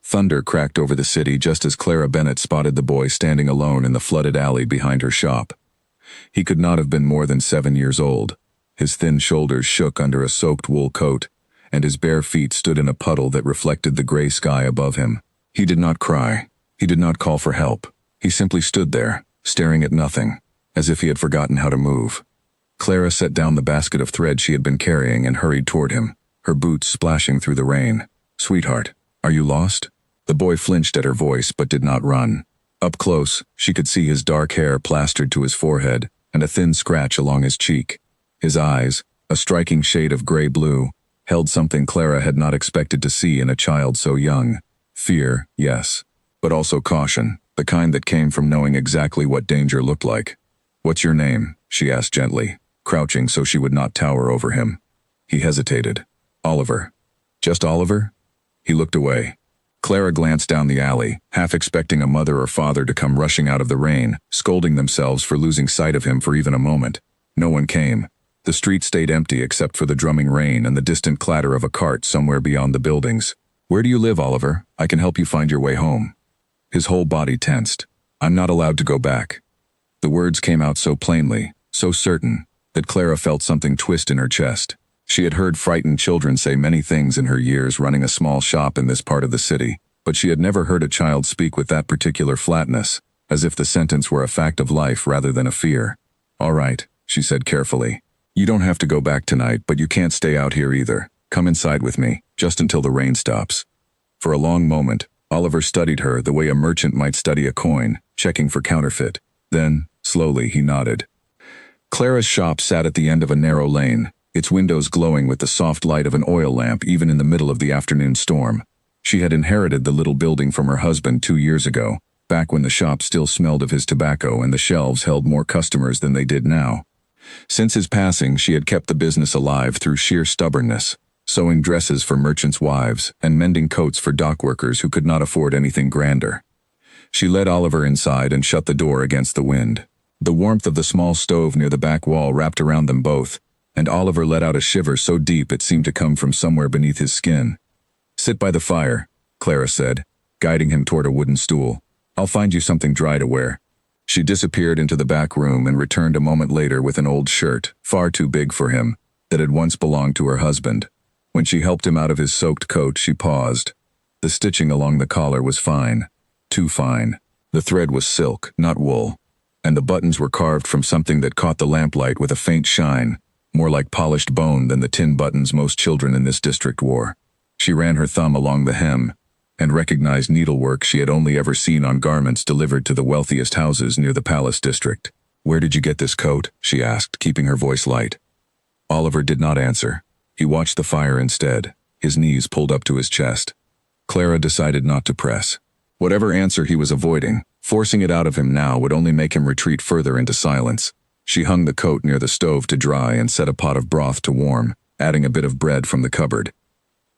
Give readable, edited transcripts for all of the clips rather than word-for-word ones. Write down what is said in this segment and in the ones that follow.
Thunder cracked over the city just as Clara Bennett spotted the boy standing alone in the flooded alley behind her shop. He could not have been more than 7 years old. His thin shoulders shook under a soaked wool coat, and his bare feet stood in a puddle that reflected the gray sky above him. He did not cry. He did not call for help. He simply stood there, staring at nothing, as if he had forgotten how to move. Clara set down the basket of thread she had been carrying and hurried toward him, her boots splashing through the rain. "Sweetheart, are you lost?" The boy flinched at her voice but did not run. Up close, she could see his dark hair plastered to his forehead and a thin scratch along his cheek. His eyes, a striking shade of gray-blue, held something Clara had not expected to see in a child so young. Fear, yes, but also caution, the kind that came from knowing exactly what danger looked like. "What's your name?" she asked gently, crouching so she would not tower over him. He hesitated. "Oliver." "Just Oliver?" He looked away. Clara glanced down the alley, half expecting a mother or father to come rushing out of the rain, scolding themselves for losing sight of him for even a moment. No one came. The street stayed empty except for the drumming rain and the distant clatter of a cart somewhere beyond the buildings. "Where do you live, Oliver? I can help you find your way home." His whole body tensed. "I'm not allowed to go back." The words came out so plainly, so certain, that Clara felt something twist in her chest. She had heard frightened children say many things in her years running a small shop in this part of the city, but she had never heard a child speak with that particular flatness, as if the sentence were a fact of life rather than a fear. "All right," she said carefully. "You don't have to go back tonight, but you can't stay out here either. Come inside with me, just until the rain stops." For a long moment, Oliver studied her the way a merchant might study a coin, checking for counterfeit. Then, slowly, he nodded. Clara's shop sat at the end of a narrow lane, its windows glowing with the soft light of an oil lamp even in the middle of the afternoon storm. She had inherited the little building from her husband 2 years ago, back when the shop still smelled of his tobacco and the shelves held more customers than they did now. Since his passing, she had kept the business alive through sheer stubbornness, sewing dresses for merchants' wives and mending coats for dock workers who could not afford anything grander. She led Oliver inside and shut the door against the wind. The warmth of the small stove near the back wall wrapped around them both, and Oliver let out a shiver so deep it seemed to come from somewhere beneath his skin. "Sit by the fire," Clara said, guiding him toward a wooden stool. "I'll find you something dry to wear." She disappeared into the back room and returned a moment later with an old shirt, far too big for him, that had once belonged to her husband. When she helped him out of his soaked coat, she paused. The stitching along the collar was fine. Too fine. The thread was silk, not wool, and the buttons were carved from something that caught the lamplight with a faint shine, more like polished bone than the tin buttons most children in this district wore. She ran her thumb along the hem, and recognized needlework she had only ever seen on garments delivered to the wealthiest houses near the Palace District. "Where did you get this coat?" she asked, keeping her voice light. Oliver did not answer. He watched the fire instead, his knees pulled up to his chest. Clara decided not to press. Whatever answer he was avoiding, forcing it out of him now would only make him retreat further into silence. She hung the coat near the stove to dry and set a pot of broth to warm, adding a bit of bread from the cupboard.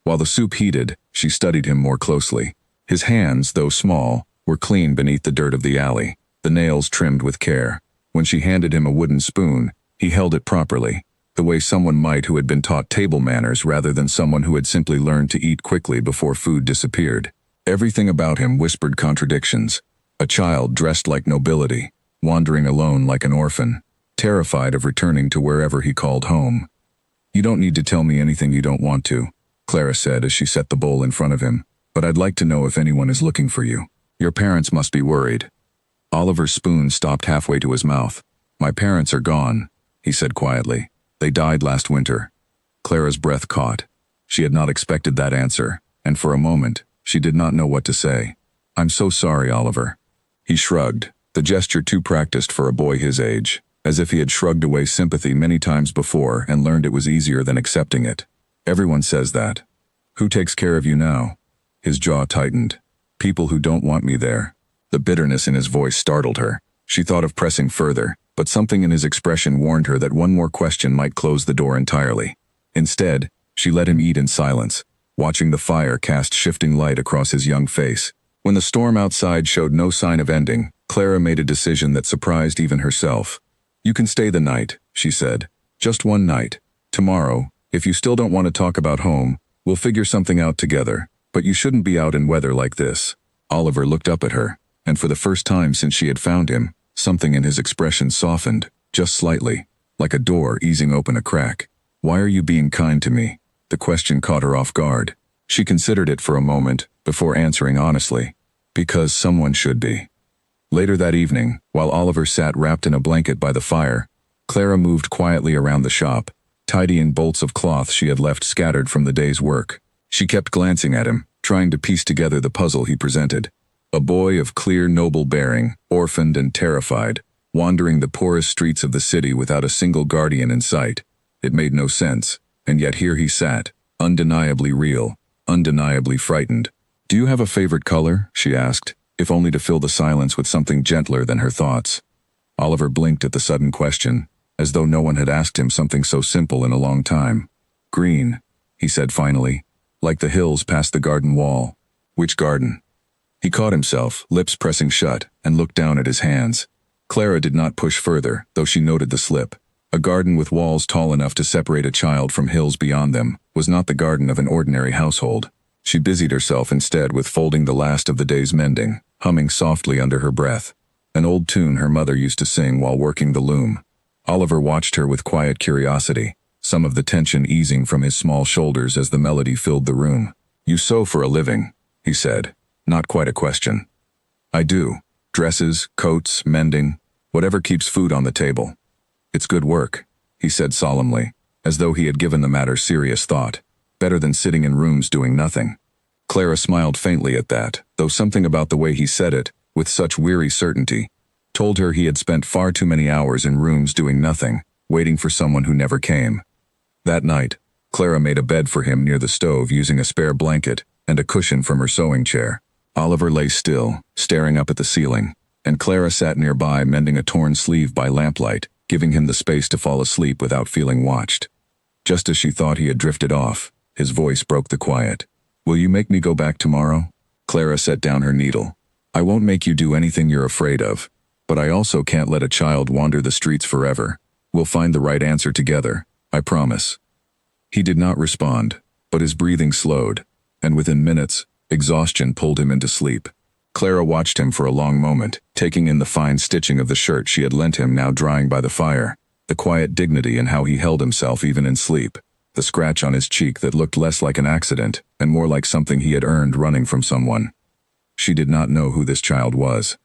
While the soup heated, she studied him more closely. His hands, though small, were clean beneath the dirt of the alley, the nails trimmed with care. When she handed him a wooden spoon, he held it properly, the way someone might who had been taught table manners rather than someone who had simply learned to eat quickly before food disappeared. Everything about him whispered contradictions. A child dressed like nobility, wandering alone like an orphan, terrified of returning to wherever he called home. "You don't need to tell me anything you don't want to," Clara said as she set the bowl in front of him, "but I'd like to know if anyone is looking for you. Your parents must be worried." Oliver's spoon stopped halfway to his mouth. "My parents are gone," he said quietly. "They died last winter." Clara's breath caught. She had not expected that answer, and for a moment, she did not know what to say. "I'm so sorry, Oliver." He shrugged, the gesture too practiced for a boy his age, as if he had shrugged away sympathy many times before and learned it was easier than accepting it. "Everyone says that. Who takes care of you now?" His jaw tightened. "People who don't want me there." The bitterness in his voice startled her. She thought of pressing further, but something in his expression warned her that one more question might close the door entirely. Instead, she let him eat in silence, watching the fire cast shifting light across his young face. When the storm outside showed no sign of ending, Clara made a decision that surprised even herself. "You can stay the night," she said. "Just one night. Tomorrow, if you still don't want to talk about home, we'll figure something out together. But you shouldn't be out in weather like this. Oliver looked up at her, and for the first time since she had found him, something in his expression softened, just slightly, like a door easing open a crack. Why are you being kind to me? The question caught her off guard. She considered it for a moment, before answering honestly. Because someone should be. Later that evening, while Oliver sat wrapped in a blanket by the fire, Clara moved quietly around the shop, tidying bolts of cloth she had left scattered from the day's work. She kept glancing at him, trying to piece together the puzzle he presented. A boy of clear, noble bearing, orphaned and terrified, wandering the poorest streets of the city without a single guardian in sight. It made no sense, and yet here he sat, undeniably real, undeniably frightened. "Do you have a favorite color?" she asked, if only to fill the silence with something gentler than her thoughts. Oliver blinked at the sudden question, as though no one had asked him something so simple in a long time. "Green," he said finally, "like the hills past the garden wall." "Which garden?" He caught himself, lips pressing shut, and looked down at his hands. Clara did not push further, though she noted the slip. A garden with walls tall enough to separate a child from hills beyond them was not the garden of an ordinary household. She busied herself instead with folding the last of the day's mending, humming softly under her breath, an old tune her mother used to sing while working the loom. Oliver watched her with quiet curiosity, some of the tension easing from his small shoulders as the melody filled the room. "You sew for a living," he said, not quite a question. "I do. Dresses, coats, mending, whatever keeps food on the table." "It's good work," he said solemnly, as though he had given the matter serious thought. "Better than sitting in rooms doing nothing." Clara smiled faintly at that, though something about the way he said it, with such weary certainty, told her he had spent far too many hours in rooms doing nothing, waiting for someone who never came. That night, Clara made a bed for him near the stove using a spare blanket and a cushion from her sewing chair. Oliver lay still, staring up at the ceiling, and Clara sat nearby mending a torn sleeve by lamplight, giving him the space to fall asleep without feeling watched. Just as she thought he had drifted off, his voice broke the quiet. "Will you make me go back tomorrow?" Clara set down her needle. "I won't make you do anything you're afraid of, but I also can't let a child wander the streets forever. We'll find the right answer together, I promise." He did not respond, but his breathing slowed, and within minutes, exhaustion pulled him into sleep. Clara watched him for a long moment, taking in the fine stitching of the shirt she had lent him now drying by the fire, the quiet dignity in how he held himself even in sleep, the scratch on his cheek that looked less like an accident and more like something he had earned running from someone. She did not know who this child was.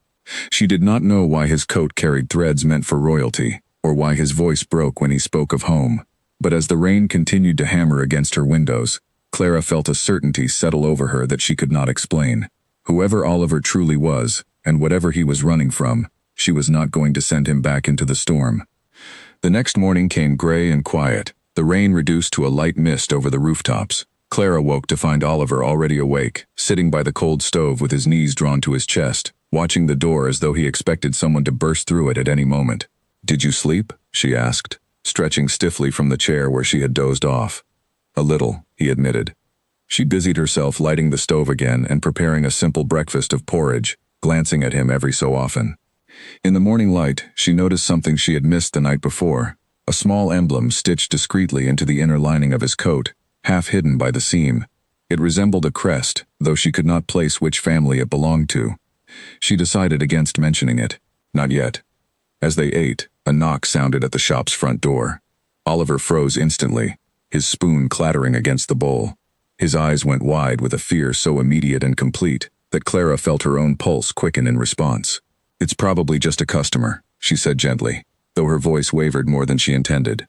She did not know why his coat carried threads meant for royalty, or why his voice broke when he spoke of home. But as the rain continued to hammer against her windows, Clara felt a certainty settle over her that she could not explain. Whoever Oliver truly was, and whatever he was running from, she was not going to send him back into the storm. The next morning came gray and quiet, the rain reduced to a light mist over the rooftops. Clara woke to find Oliver already awake, sitting by the cold stove with his knees drawn to his chest, watching the door as though he expected someone to burst through it at any moment. "Did you sleep?" she asked, stretching stiffly from the chair where she had dozed off. "A little," he admitted. She busied herself lighting the stove again and preparing a simple breakfast of porridge, glancing at him every so often. In the morning light, she noticed something she had missed the night before, a small emblem stitched discreetly into the inner lining of his coat, half hidden by the seam. It resembled a crest, though she could not place which family it belonged to. She decided against mentioning it. Not yet. As they ate, a knock sounded at the shop's front door. Oliver froze instantly, his spoon clattering against the bowl. His eyes went wide with a fear so immediate and complete that Clara felt her own pulse quicken in response. "It's probably just a customer," she said gently, though her voice wavered more than she intended.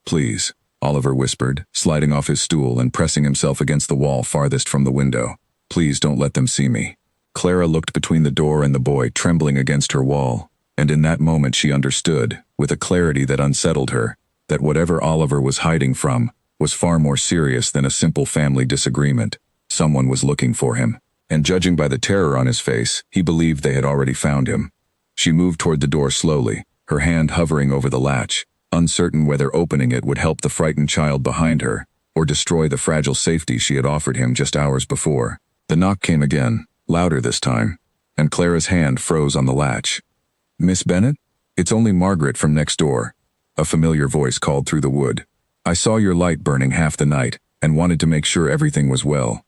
"Please," Oliver whispered, sliding off his stool and pressing himself against the wall farthest from the window. "Please don't let them see me." Clara looked between the door and the boy trembling against her wall, and in that moment she understood, with a clarity that unsettled her, that whatever Oliver was hiding from was far more serious than a simple family disagreement. Someone was looking for him, and judging by the terror on his face, he believed they had already found him. She moved toward the door slowly, her hand hovering over the latch, uncertain whether opening it would help the frightened child behind her, or destroy the fragile safety she had offered him just hours before. The knock came again, louder this time, and Clara's hand froze on the latch. "Miss Bennet? It's only Margaret from next door," a familiar voice called through the wood. "I saw your light burning half the night, and wanted to make sure everything was well."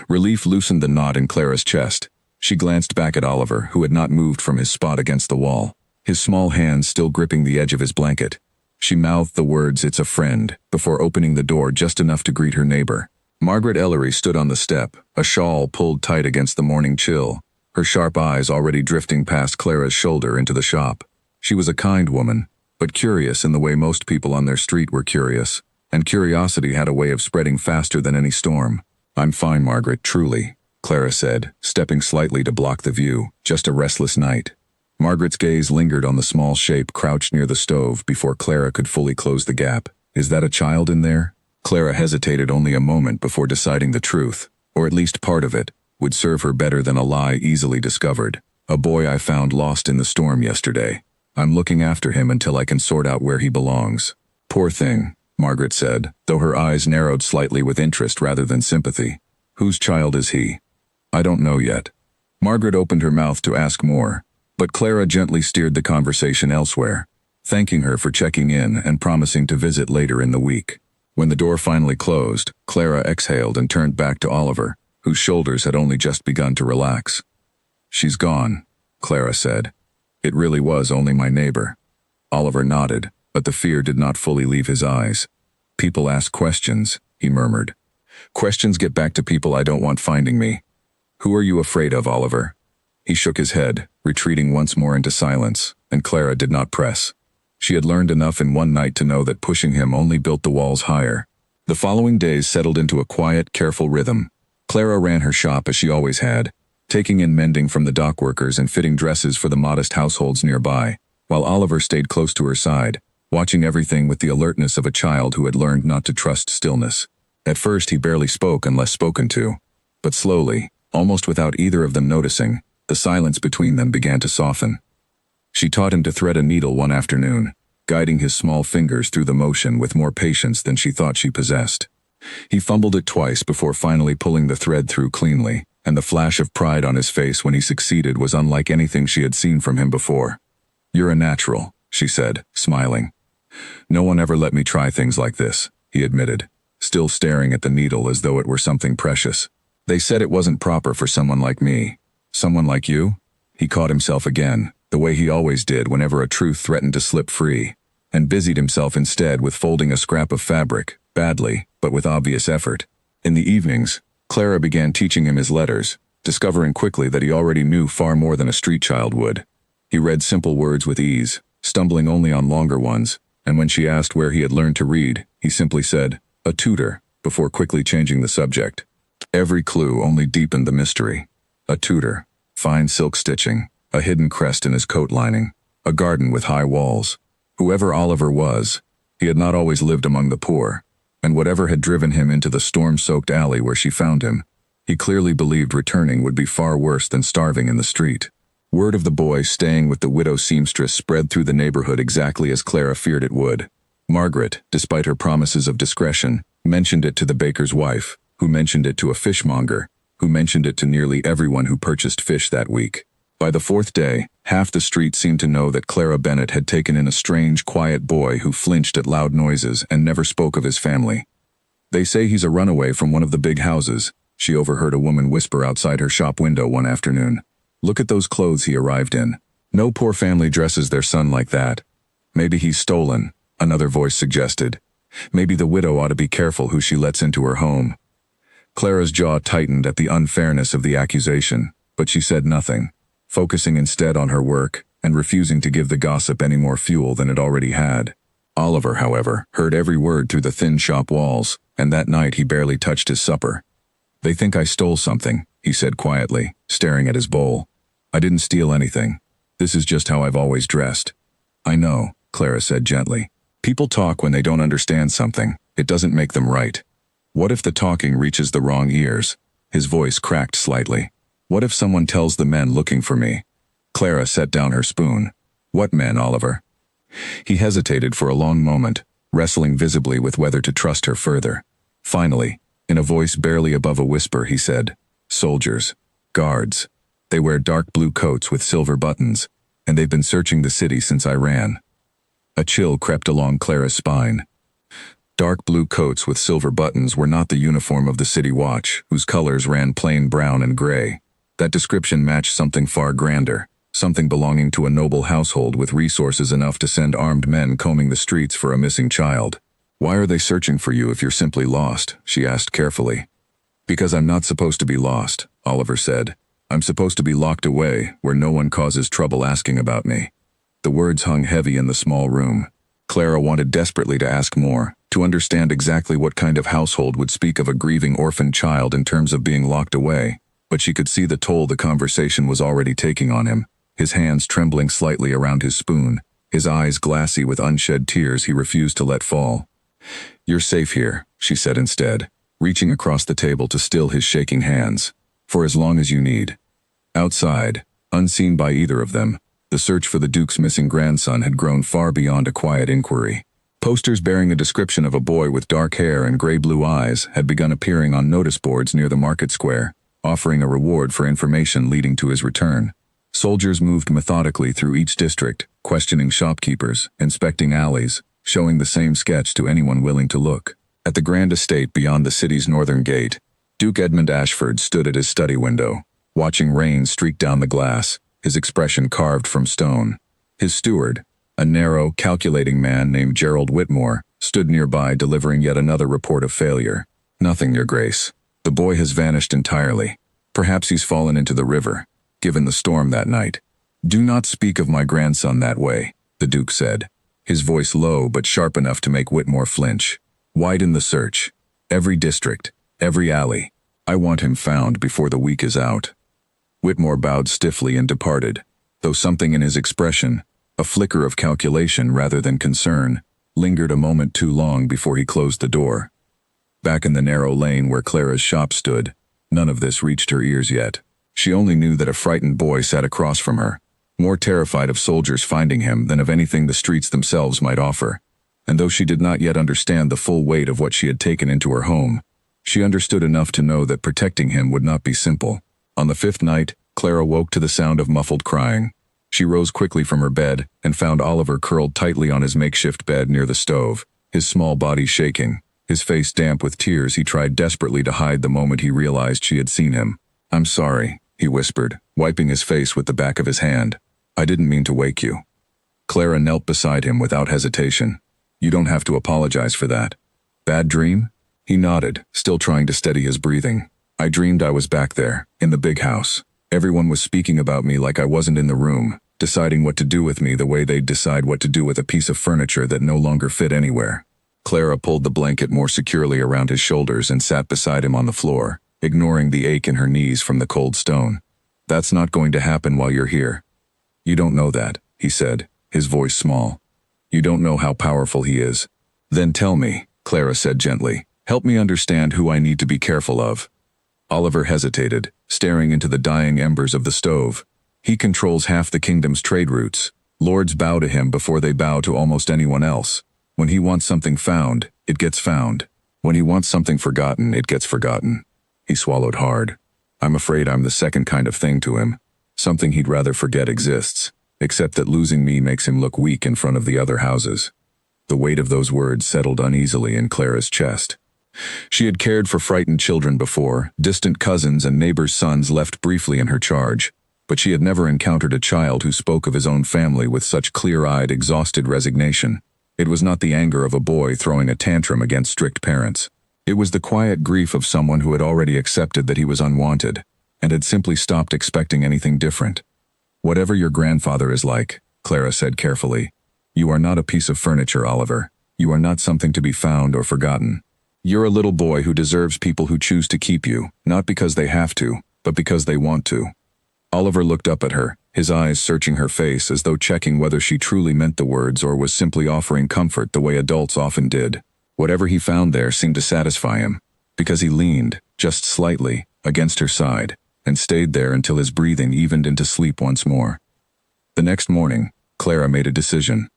Relief loosened the knot in Clara's chest. She glanced back at Oliver, who had not moved from his spot against the wall, his small hands still gripping the edge of his blanket. She mouthed the words, "It's a friend," before opening the door just enough to greet her neighbor. Margaret Ellery stood on the step, a shawl pulled tight against the morning chill, her sharp eyes already drifting past Clara's shoulder into the shop. She was a kind woman, but curious in the way most people on their street were curious, and curiosity had a way of spreading faster than any storm. "I'm fine, Margaret, truly," Clara said, stepping slightly to block the view. "Just a restless night." Margaret's gaze lingered on the small shape crouched near the stove before Clara could fully close the gap. "Is that a child in there?" Clara hesitated only a moment before deciding the truth, or at least part of it, would serve her better than a lie easily discovered. "A boy I found lost in the storm yesterday. I'm looking after him until I can sort out where he belongs." "Poor thing," Margaret said, though her eyes narrowed slightly with interest rather than sympathy. "Whose child is he?" "I don't know yet." Margaret opened her mouth to ask more, but Clara gently steered the conversation elsewhere, thanking her for checking in and promising to visit later in the week. When the door finally closed, Clara exhaled and turned back to Oliver, whose shoulders had only just begun to relax. "She's gone," Clara said. "It really was only my neighbor." Oliver nodded, but the fear did not fully leave his eyes. "People ask questions," he murmured. "Questions get back to people I don't want finding me." "Who are you afraid of, Oliver?" He shook his head, retreating once more into silence, and Clara did not press. She had learned enough in one night to know that pushing him only built the walls higher. The following days settled into a quiet, careful rhythm. Clara ran her shop as she always had, taking in mending from the dock workers and fitting dresses for the modest households nearby, while Oliver stayed close to her side, watching everything with the alertness of a child who had learned not to trust stillness. At first he barely spoke unless spoken to, but slowly, almost without either of them noticing, the silence between them began to soften. She taught him to thread a needle one afternoon, guiding his small fingers through the motion with more patience than she thought she possessed. He fumbled it twice before finally pulling the thread through cleanly, and the flash of pride on his face when he succeeded was unlike anything she had seen from him before. "You're a natural," she said, smiling. "No one ever let me try things like this," he admitted, still staring at the needle as though it were something precious. "They said it wasn't proper for someone like me." "Someone like you?" He caught himself again, the way he always did whenever a truth threatened to slip free, and busied himself instead with folding a scrap of fabric, badly, but with obvious effort. In the evenings, Clara began teaching him his letters, discovering quickly that he already knew far more than a street child would. He read simple words with ease, stumbling only on longer ones, and when she asked where he had learned to read, he simply said, "A tutor," before quickly changing the subject. Every clue only deepened the mystery. A tutor, fine silk stitching, a hidden crest in his coat lining, a garden with high walls. Whoever Oliver was, he had not always lived among the poor, and whatever had driven him into the storm-soaked alley where she found him, he clearly believed returning would be far worse than starving in the street. Word of the boy staying with the widow seamstress spread through the neighborhood exactly as Clara feared it would. Margaret, despite her promises of discretion, mentioned it to the baker's wife, who mentioned it to a fishmonger, who mentioned it to nearly everyone who purchased fish that week. By the fourth day, half the street seemed to know that Clara Bennett had taken in a strange, quiet boy who flinched at loud noises and never spoke of his family. "They say he's a runaway from one of the big houses," she overheard a woman whisper outside her shop window one afternoon. "Look at those clothes he arrived in. No poor family dresses their son like that." "Maybe he's stolen," another voice suggested. "Maybe the widow ought to be careful who she lets into her home." Clara's jaw tightened at the unfairness of the accusation, but she said nothing, focusing instead on her work and refusing to give the gossip any more fuel than it already had. Oliver, however, heard every word through the thin shop walls, and that night he barely touched his supper. "They think I stole something," he said quietly, staring at his bowl. "I didn't steal anything. This is just how I've always dressed." "I know," Clara said gently. "People talk when they don't understand something. It doesn't make them right. What if the talking reaches the wrong ears?" His voice cracked slightly. "What if someone tells the men looking for me?" Clara set down her spoon. "What men, Oliver?" He hesitated for a long moment, wrestling visibly with whether to trust her further. Finally, in a voice barely above a whisper, he said, "Soldiers. Guards. They wear dark blue coats with silver buttons, and they've been searching the city since I ran." A chill crept along Clara's spine. Dark blue coats with silver buttons were not the uniform of the city watch, whose colors ran plain brown and gray. That description matched something far grander, something belonging to a noble household with resources enough to send armed men combing the streets for a missing child. "Why are they searching for you if you're simply lost?" she asked carefully. "Because I'm not supposed to be lost," Oliver said. "I'm supposed to be locked away, where no one causes trouble asking about me." The words hung heavy in the small room. Clara wanted desperately to ask more, to understand exactly what kind of household would speak of a grieving orphan child in terms of being locked away, but she could see the toll the conversation was already taking on him, his hands trembling slightly around his spoon, his eyes glassy with unshed tears he refused to let fall. "You're safe here," she said instead, reaching across the table to still his shaking hands. "For as long as you need." Outside, unseen by either of them, the search for the Duke's missing grandson had grown far beyond a quiet inquiry. Posters bearing the description of a boy with dark hair and gray-blue eyes had begun appearing on notice boards near the market square, offering a reward for information leading to his return. Soldiers moved methodically through each district, questioning shopkeepers, inspecting alleys, showing the same sketch to anyone willing to look. At the grand estate beyond the city's northern gate, Duke Edmund Ashford stood at his study window, watching rain streak down the glass, his expression carved from stone. His steward, a narrow, calculating man named Gerald Whitmore, stood nearby delivering yet another report of failure. "Nothing, Your Grace. The boy has vanished entirely. Perhaps he's fallen into the river, given the storm that night." "Do not speak of my grandson that way," the Duke said, his voice low but sharp enough to make Whitmore flinch. "Widen the search. Every district, every alley. I want him found before the week is out." Whitmore bowed stiffly and departed, though something in his expression, a flicker of calculation rather than concern, lingered a moment too long before he closed the door. Back in the narrow lane where Clara's shop stood, none of this reached her ears yet. She only knew that a frightened boy sat across from her, more terrified of soldiers finding him than of anything the streets themselves might offer. And though she did not yet understand the full weight of what she had taken into her home, she understood enough to know that protecting him would not be simple. On the fifth night, Clara woke to the sound of muffled crying. She rose quickly from her bed and found Oliver curled tightly on his makeshift bed near the stove, his small body shaking, his face damp with tears he tried desperately to hide the moment he realized she had seen him. "I'm sorry," he whispered, wiping his face with the back of his hand. "I didn't mean to wake you." Clara knelt beside him without hesitation. "You don't have to apologize for that." "Bad dream?" He nodded, still trying to steady his breathing. "I dreamed I was back there, in the big house. Everyone was speaking about me like I wasn't in the room, deciding what to do with me the way they'd decide what to do with a piece of furniture that no longer fit anywhere." Clara pulled the blanket more securely around his shoulders and sat beside him on the floor, ignoring the ache in her knees from the cold stone. "That's not going to happen while you're here." "You don't know that," he said, his voice small. "You don't know how powerful he is." "Then tell me," Clara said gently. "Help me understand who I need to be careful of." Oliver hesitated, staring into the dying embers of the stove. "He controls half the kingdom's trade routes. Lords bow to him before they bow to almost anyone else. When he wants something found, it gets found. When he wants something forgotten, it gets forgotten." He swallowed hard. "I'm afraid I'm the second kind of thing to him. Something he'd rather forget exists, except that losing me makes him look weak in front of the other houses." The weight of those words settled uneasily in Clara's chest. She had cared for frightened children before, distant cousins and neighbors' sons left briefly in her charge, but she had never encountered a child who spoke of his own family with such clear-eyed, exhausted resignation. It was not the anger of a boy throwing a tantrum against strict parents. It was the quiet grief of someone who had already accepted that he was unwanted, and had simply stopped expecting anything different. "Whatever your grandfather is like," Clara said carefully, "you are not a piece of furniture, Oliver. You are not something to be found or forgotten. You're a little boy who deserves people who choose to keep you, not because they have to, but because they want to." Oliver looked up at her, his eyes searching her face as though checking whether she truly meant the words or was simply offering comfort the way adults often did. Whatever he found there seemed to satisfy him, because he leaned, just slightly, against her side, and stayed there until his breathing evened into sleep once more. The next morning, Clara made a decision.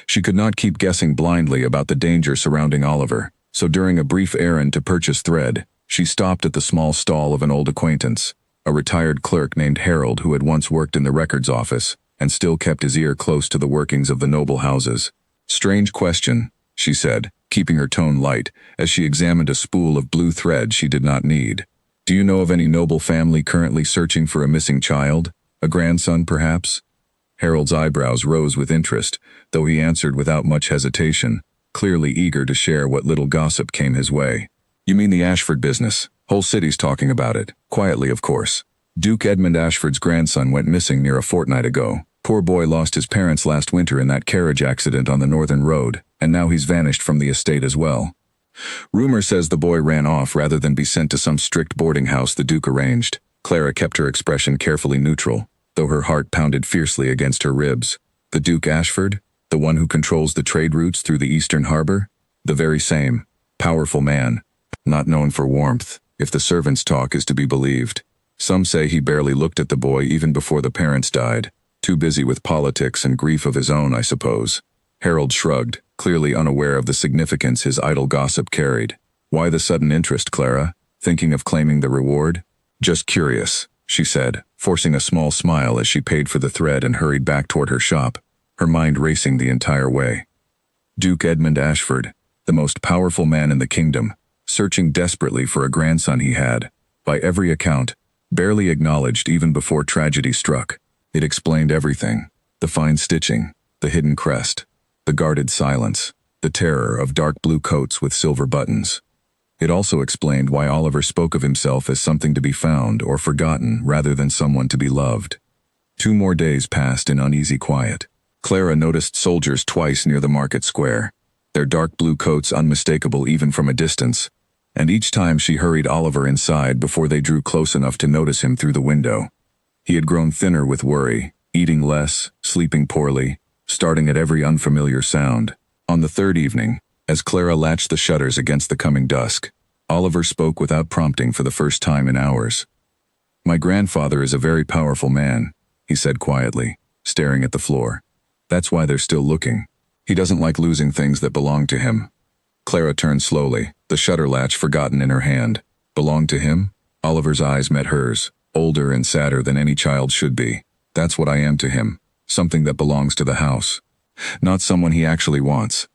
She could not keep guessing blindly about the danger surrounding Oliver, so during a brief errand to purchase thread, she stopped at the small stall of an old acquaintance, a retired clerk named Harold who had once worked in the records office and still kept his ear close to the workings of the noble houses. "Strange question," she said, keeping her tone light as she examined a spool of blue thread she did not need. Do you know of any noble family currently searching for a missing child? A grandson, perhaps? Harold's eyebrows rose with interest, though he answered without much hesitation, clearly eager to share what little gossip came his way. You mean the Ashford business? Whole city's talking about it. Quietly, of course. Duke Edmund Ashford's grandson went missing near a fortnight ago. Poor boy lost his parents last winter in that carriage accident on the northern road, and now he's vanished from the estate as well. Rumor says the boy ran off rather than be sent to some strict boarding house the Duke arranged. Clara kept her expression carefully neutral, though her heart pounded fiercely against her ribs. The Duke Ashford? The one who controls the trade routes through the Eastern Harbor? The very same. Powerful man. Not known for warmth, if the servants' talk is to be believed. Some say he barely looked at the boy even before the parents died. Too busy with politics and grief of his own, I suppose. Harold shrugged, clearly unaware of the significance his idle gossip carried. Why the sudden interest, Clara? Thinking of claiming the reward? Just curious, she said, forcing a small smile as she paid for the thread and hurried back toward her shop, her mind racing the entire way. Duke Edmund Ashford, the most powerful man in the kingdom, searching desperately for a grandson he had, by every account, barely acknowledged even before tragedy struck. It explained everything: the fine stitching, the hidden crest, the guarded silence, the terror of dark blue coats with silver buttons. It also explained why Oliver spoke of himself as something to be found or forgotten rather than someone to be loved. 2 more days passed in uneasy quiet. Clara noticed soldiers twice near the market square, their dark blue coats unmistakable even from a distance, and each time she hurried Oliver inside before they drew close enough to notice him through the window. He had grown thinner with worry, eating less, sleeping poorly, starting at every unfamiliar sound. On the 3rd evening, as Clara latched the shutters against the coming dusk, Oliver spoke without prompting for the first time in hours. "My grandfather is a very powerful man," he said quietly, staring at the floor. "That's why they're still looking. He doesn't like losing things that belong to him." Clara turned slowly, the shutter latch forgotten in her hand. Belonged to him? Oliver's eyes met hers, older and sadder than any child should be. "That's what I am to him. Something that belongs to the house. Not someone he actually wants."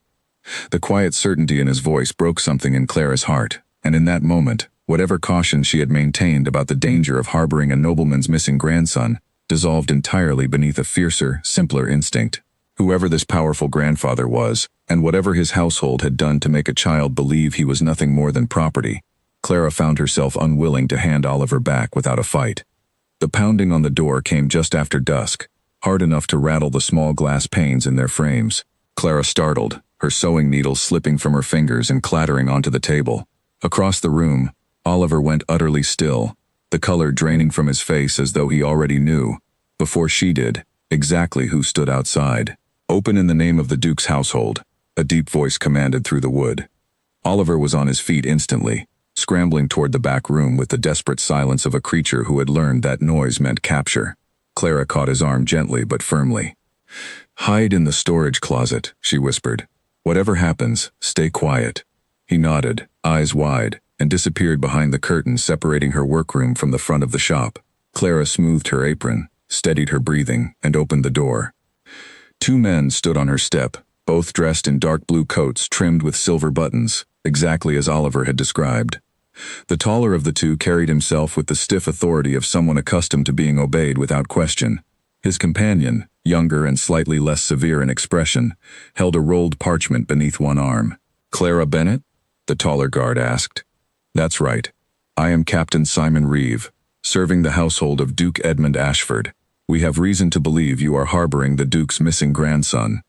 The quiet certainty in his voice broke something in Clara's heart, and in that moment, whatever caution she had maintained about the danger of harboring a nobleman's missing grandson dissolved entirely beneath a fiercer, simpler instinct. Whoever this powerful grandfather was, and whatever his household had done to make a child believe he was nothing more than property, Clara found herself unwilling to hand Oliver back without a fight. The pounding on the door came just after dusk, hard enough to rattle the small glass panes in their frames. Clara startled, her sewing needle slipping from her fingers and clattering onto the table. Across the room, Oliver went utterly still, the color draining from his face as though he already knew, before she did, exactly who stood outside. "Open in the name of the Duke's household," a deep voice commanded through the wood. Oliver was on his feet instantly, scrambling toward the back room with the desperate silence of a creature who had learned that noise meant capture. Clara caught his arm gently but firmly. "Hide in the storage closet," she whispered. "Whatever happens, stay quiet." He nodded, eyes wide, and disappeared behind the curtain separating her workroom from the front of the shop. Clara smoothed her apron, steadied her breathing, and opened the door. 2 men stood on her step, both dressed in dark blue coats trimmed with silver buttons, exactly as Oliver had described. The taller of the 2 carried himself with the stiff authority of someone accustomed to being obeyed without question. His companion, younger and slightly less severe in expression, held a rolled parchment beneath one arm. "Clara Bennett?" the taller guard asked. "That's right. I am Captain Simon Reeve, serving the household of Duke Edmund Ashford. We have reason to believe you are harboring the Duke's missing grandson."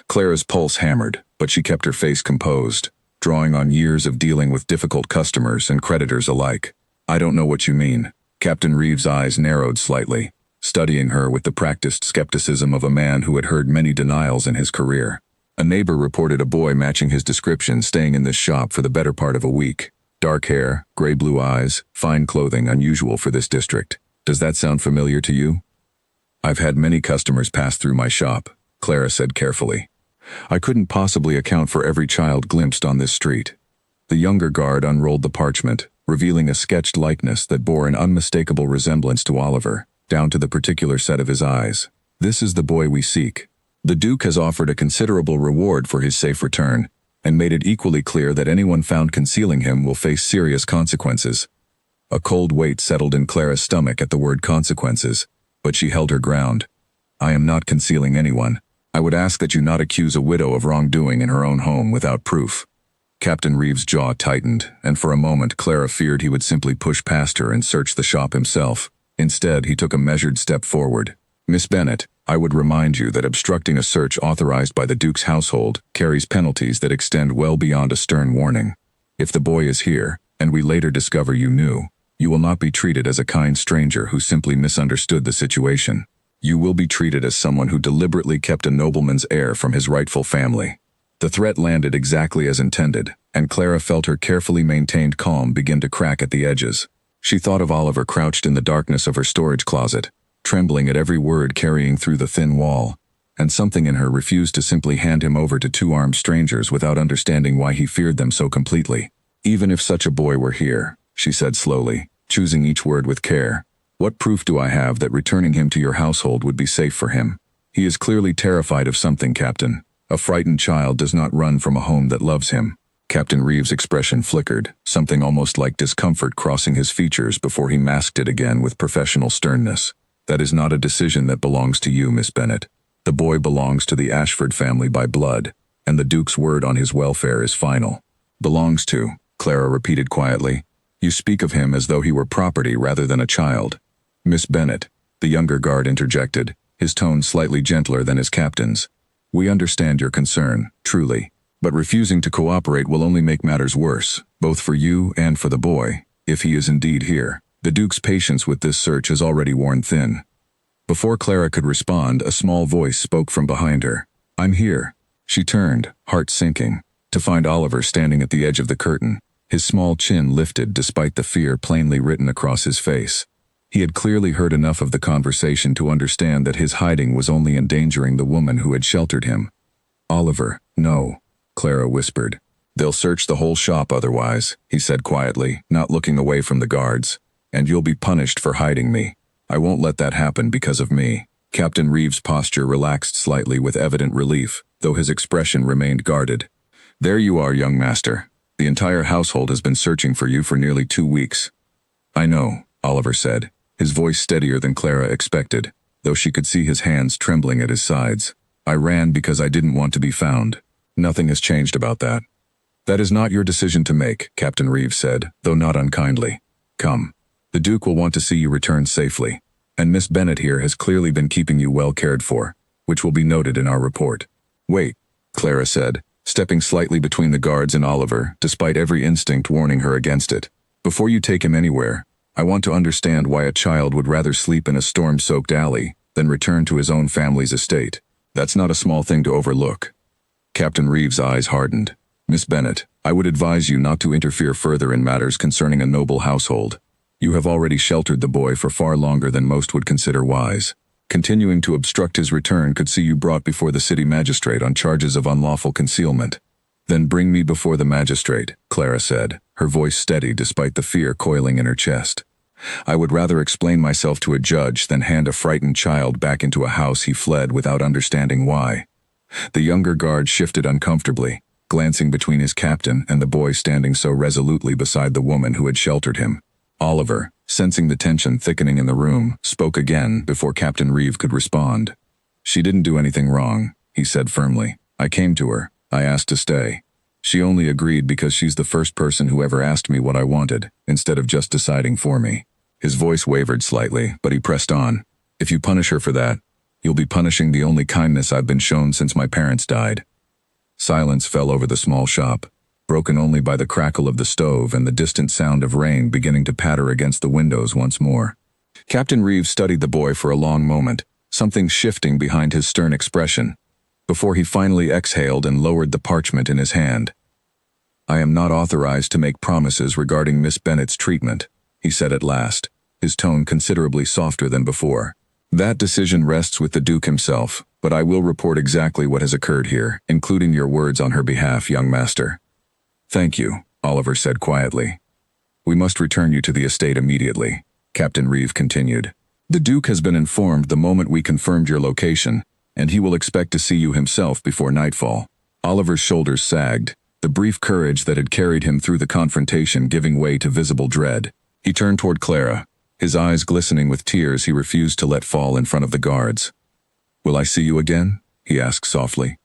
Clara's pulse hammered, but she kept her face composed, drawing on years of dealing with difficult customers and creditors alike. "I don't know what you mean." Captain Reeve's eyes narrowed slightly, studying her with the practiced skepticism of a man who had heard many denials in his career. "A neighbor reported a boy matching his description staying in this shop for the better part of a week. Dark hair, gray-blue eyes, fine clothing unusual for this district. Does that sound familiar to you?" "I've had many customers pass through my shop," Clara said carefully. "I couldn't possibly account for every child glimpsed on this street." The younger guard unrolled the parchment, revealing a sketched likeness that bore an unmistakable resemblance to Oliver, down to the particular set of his eyes. "This is the boy we seek. The Duke has offered a considerable reward for his safe return. and made it equally clear that anyone found concealing him will face serious consequences. A cold weight settled in Clara's stomach at the word consequences, but she held her ground. I am not concealing anyone. I would ask that you not accuse a widow of wrongdoing in her own home without proof. Captain Reeves' jaw tightened, and for a moment Clara feared he would simply push past her and search the shop himself. Instead, he took a measured step forward. Miss Bennet, I would remind you that obstructing a search authorized by the Duke's household carries penalties that extend well beyond a stern warning. If the boy is here, and we later discover you knew, you will not be treated as a kind stranger who simply misunderstood the situation. You will be treated as someone who deliberately kept a nobleman's heir from his rightful family. The threat landed exactly as intended, and Clara felt her carefully maintained calm begin to crack at the edges. She thought of Oliver crouched in the darkness of her storage closet, trembling at every word carrying through the thin wall, and something in her refused to simply hand him over to two armed strangers without understanding why he feared them so completely. Even if such a boy were here, she said slowly, choosing each word with care, what proof do I have that returning him to your household would be safe for him? He is clearly terrified of something, Captain. A frightened child does not run from a home that loves him. Captain Reeves' expression flickered, something almost like discomfort crossing his features before he masked it again with professional sternness. That is not a decision that belongs to you, Miss Bennet. The boy belongs to the Ashford family by blood, and the Duke's word on his welfare is final. Belongs to, Clara repeated quietly. You speak of him as though he were property rather than a child. Miss Bennet, the younger guard interjected, his tone slightly gentler than his captain's. We understand your concern, truly, but refusing to cooperate will only make matters worse, both for you and for the boy, if he is indeed here. The Duke's patience with this search has already worn thin. Before Clara could respond, a small voice spoke from behind her. I'm here. She turned, heart sinking, to find Oliver standing at the edge of the curtain, his small chin lifted despite the fear plainly written across his face. He had clearly heard enough of the conversation to understand that his hiding was only endangering the woman who had sheltered him. Oliver, no, Clara whispered. They'll search the whole shop otherwise, he said quietly, not looking away from the guards. And you'll be punished for hiding me. I won't let that happen because of me. Captain Reeves' posture relaxed slightly with evident relief, though his expression remained guarded. There you are, young master. The entire household has been searching for you for nearly 2 weeks. I know, Oliver said, his voice steadier than Clara expected, though she could see his hands trembling at his sides. I ran because I didn't want to be found. Nothing has changed about that. That is not your decision to make, Captain Reeves said, though not unkindly. Come. The Duke will want to see you return safely, and Miss Bennet here has clearly been keeping you well cared for, which will be noted in our report. Wait, Clara said, stepping slightly between the guards and Oliver, despite every instinct warning her against it. Before you take him anywhere, I want to understand why a child would rather sleep in a storm-soaked alley than return to his own family's estate. That's not a small thing to overlook. Captain Reeves' eyes hardened. Miss Bennet, I would advise you not to interfere further in matters concerning a noble household. You have already sheltered the boy for far longer than most would consider wise. Continuing to obstruct his return could see you brought before the city magistrate on charges of unlawful concealment. Then bring me before the magistrate, Clara said, her voice steady despite the fear coiling in her chest. I would rather explain myself to a judge than hand a frightened child back into a house he fled without understanding why. The younger guard shifted uncomfortably, glancing between his captain and the boy standing so resolutely beside the woman who had sheltered him. Oliver, sensing the tension thickening in the room, spoke again before Captain Reeve could respond. She didn't do anything wrong, he said firmly. I came to her. I asked to stay. She only agreed because she's the first person who ever asked me what I wanted, instead of just deciding for me. His voice wavered slightly, but he pressed on. If you punish her for that, you'll be punishing the only kindness I've been shown since my parents died. Silence fell over the small shop, broken only by the crackle of the stove and the distant sound of rain beginning to patter against the windows once more. Captain Reeves studied the boy for a long moment, something shifting behind his stern expression, before he finally exhaled and lowered the parchment in his hand. I am not authorized to make promises regarding Miss Bennet's treatment, he said at last, his tone considerably softer than before. That decision rests with the Duke himself, but I will report exactly what has occurred here, including your words on her behalf, young master. Thank you, Oliver said quietly. We must return you to the estate immediately, Captain Reeve continued. The Duke has been informed the moment we confirmed your location, and he will expect to see you himself before nightfall. Oliver's shoulders sagged, the brief courage that had carried him through the confrontation giving way to visible dread. He turned toward Clara, his eyes glistening with tears he refused to let fall in front of the guards. "Will I see you again?" he asked softly.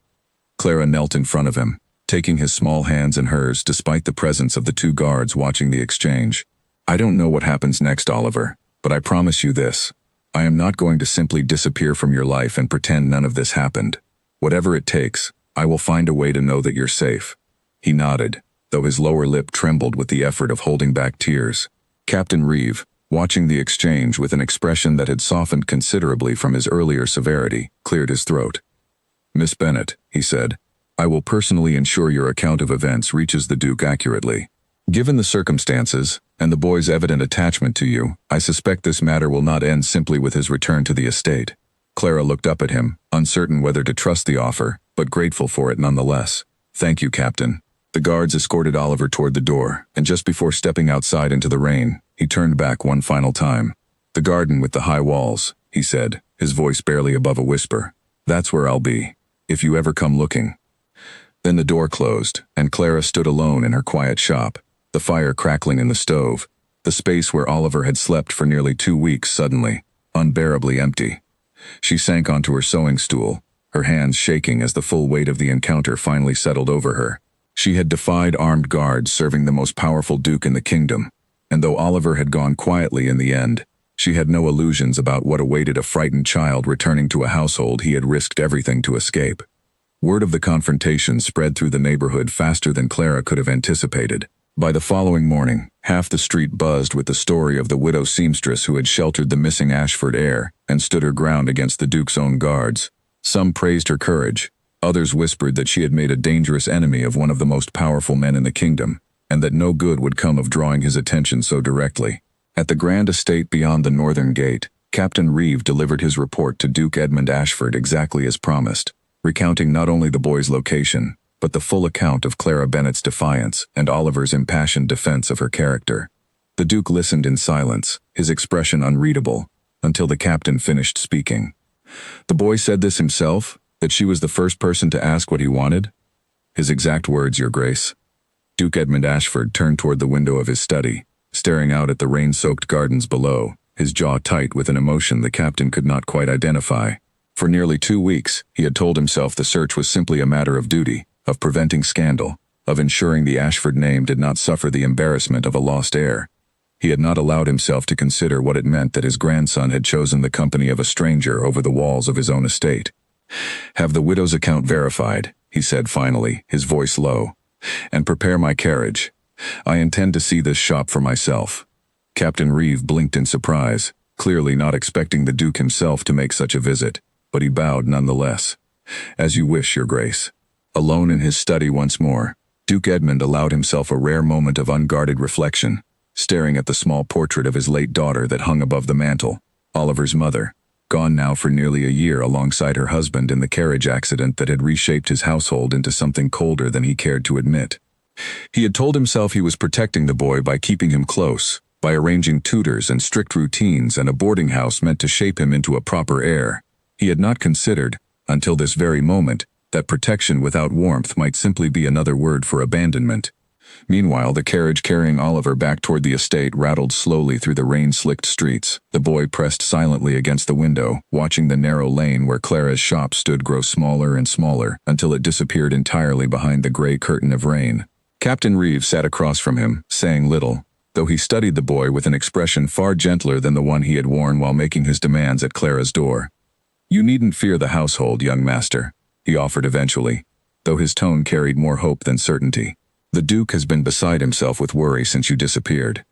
Clara knelt in front of him, taking his small hands in hers despite the presence of the two guards watching the exchange. "I don't know what happens next, Oliver, but I promise you this. I am not going to simply disappear from your life and pretend none of this happened. Whatever it takes, I will find a way to know that you're safe." He nodded, though his lower lip trembled with the effort of holding back tears. Captain Reeve, watching the exchange with an expression that had softened considerably from his earlier severity, cleared his throat. "Miss Bennet," he said, "I will personally ensure your account of events reaches the Duke accurately. Given the circumstances, and the boy's evident attachment to you, I suspect this matter will not end simply with his return to the estate." Clara looked up at him, uncertain whether to trust the offer, but grateful for it nonetheless. "Thank you, Captain." The guards escorted Oliver toward the door, and just before stepping outside into the rain, he turned back one final time. "The garden with the high walls," he said, his voice barely above a whisper. "That's where I'll be, if you ever come looking." Then the door closed, and Clara stood alone in her quiet shop, the fire crackling in the stove, the space where Oliver had slept for nearly 2 weeks suddenly, unbearably empty. She sank onto her sewing stool, her hands shaking as the full weight of the encounter finally settled over her. She had defied armed guards serving the most powerful duke in the kingdom, and though Oliver had gone quietly in the end, she had no illusions about what awaited a frightened child returning to a household he had risked everything to escape. Word of the confrontation spread through the neighborhood faster than Clara could have anticipated. By the following morning, half the street buzzed with the story of the widow seamstress who had sheltered the missing Ashford heir and stood her ground against the Duke's own guards. Some praised her courage, others whispered that she had made a dangerous enemy of one of the most powerful men in the kingdom, and that no good would come of drawing his attention so directly. At the grand estate beyond the northern gate, Captain Reeve delivered his report to Duke Edmund Ashford exactly as promised, recounting not only the boy's location, but the full account of Clara Bennet's defiance and Oliver's impassioned defense of her character. The Duke listened in silence, his expression unreadable, until the captain finished speaking. "The boy said this himself, that she was the first person to ask what he wanted?" "His exact words, Your Grace." Duke Edmund Ashford turned toward the window of his study, staring out at the rain-soaked gardens below, his jaw tight with an emotion the captain could not quite identify. For nearly 2 weeks, he had told himself the search was simply a matter of duty, of preventing scandal, of ensuring the Ashford name did not suffer the embarrassment of a lost heir. He had not allowed himself to consider what it meant that his grandson had chosen the company of a stranger over the walls of his own estate. "Have the widow's account verified," he said finally, his voice low, "and prepare my carriage. I intend to see this shop for myself." Captain Reeve blinked in surprise, clearly not expecting the Duke himself to make such a visit, but he bowed nonetheless. "As you wish, Your Grace." Alone in his study once more, Duke Edmund allowed himself a rare moment of unguarded reflection, staring at the small portrait of his late daughter that hung above the mantel, Oliver's mother, gone now for nearly a year alongside her husband in the carriage accident that had reshaped his household into something colder than he cared to admit. He had told himself he was protecting the boy by keeping him close, by arranging tutors and strict routines and a boarding house meant to shape him into a proper heir. He had not considered, until this very moment, that protection without warmth might simply be another word for abandonment. Meanwhile, the carriage carrying Oliver back toward the estate rattled slowly through the rain-slicked streets. The boy pressed silently against the window, watching the narrow lane where Clara's shop stood grow smaller and smaller until it disappeared entirely behind the gray curtain of rain. Captain Reeve sat across from him, saying little, though he studied the boy with an expression far gentler than the one he had worn while making his demands at Clara's door. "You needn't fear the household, young master," he offered eventually, though his tone carried more hope than certainty. "The Duke has been beside himself with worry since you disappeared."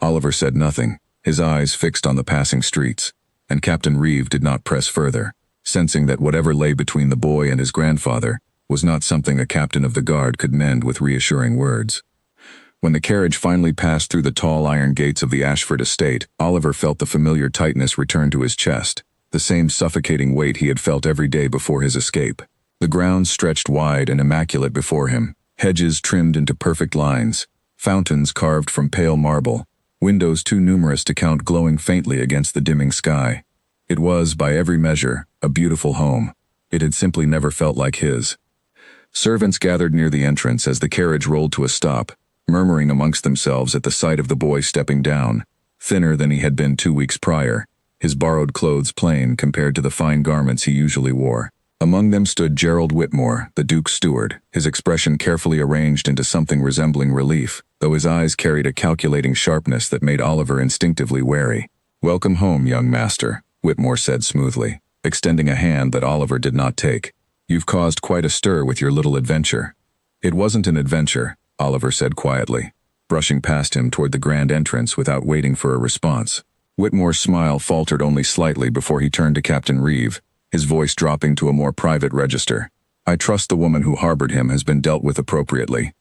Oliver said nothing, his eyes fixed on the passing streets, and Captain Reeve did not press further, sensing that whatever lay between the boy and his grandfather was not something a captain of the guard could mend with reassuring words. When the carriage finally passed through the tall iron gates of the Ashford estate, Oliver felt the familiar tightness return to his chest, the same suffocating weight he had felt every day before his escape. The grounds stretched wide and immaculate before him, hedges trimmed into perfect lines, fountains carved from pale marble, windows too numerous to count glowing faintly against the dimming sky. It was, by every measure, a beautiful home. It had simply never felt like his. Servants gathered near the entrance as the carriage rolled to a stop, murmuring amongst themselves at the sight of the boy stepping down, thinner than he had been 2 weeks prior, his borrowed clothes plain compared to the fine garments he usually wore. Among them stood Gerald Whitmore, the Duke's steward, his expression carefully arranged into something resembling relief, though his eyes carried a calculating sharpness that made Oliver instinctively wary. "Welcome home, young master," Whitmore said smoothly, extending a hand that Oliver did not take. "You've caused quite a stir with your little adventure." "It wasn't an adventure," Oliver said quietly, brushing past him toward the grand entrance without waiting for a response. Whitmore's smile faltered only slightly before he turned to Captain Reeve, his voice dropping to a more private register. "I trust the woman who harbored him has been dealt with appropriately."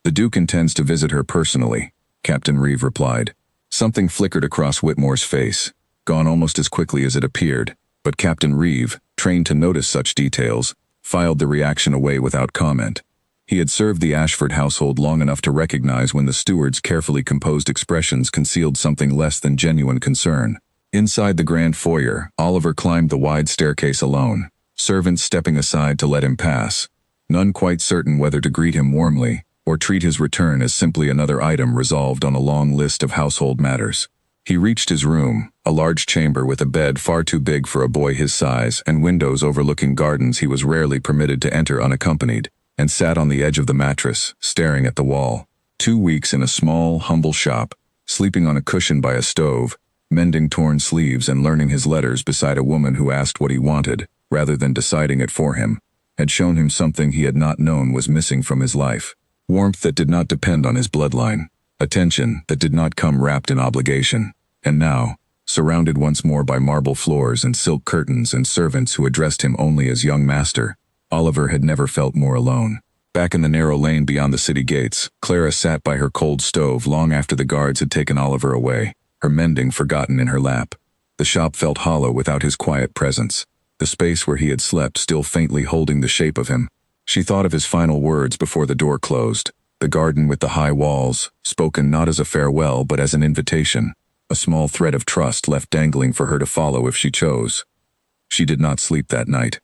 "The Duke intends to visit her personally," Captain Reeve replied. Something flickered across Whitmore's face, gone almost as quickly as it appeared, but Captain Reeve, trained to notice such details, filed the reaction away without comment. He had served the Ashford household long enough to recognize when the steward's carefully composed expressions concealed something less than genuine concern. Inside the grand foyer, Oliver climbed the wide staircase alone, servants stepping aside to let him pass, none quite certain whether to greet him warmly or treat his return as simply another item resolved on a long list of household matters. He reached his room, a large chamber with a bed far too big for a boy his size and windows overlooking gardens he was rarely permitted to enter unaccompanied, and sat on the edge of the mattress, staring at the wall. 2 weeks in a small, humble shop, sleeping on a cushion by a stove, mending torn sleeves and learning his letters beside a woman who asked what he wanted, rather than deciding it for him, had shown him something he had not known was missing from his life. Warmth that did not depend on his bloodline, attention that did not come wrapped in obligation, and now, surrounded once more by marble floors and silk curtains and servants who addressed him only as young master, Oliver had never felt more alone. Back in the narrow lane beyond the city gates, Clara sat by her cold stove long after the guards had taken Oliver away, her mending forgotten in her lap. The shop felt hollow without his quiet presence, the space where he had slept still faintly holding the shape of him. She thought of his final words before the door closed, the garden with the high walls, spoken not as a farewell but as an invitation, a small thread of trust left dangling for her to follow if she chose. She did not sleep that night.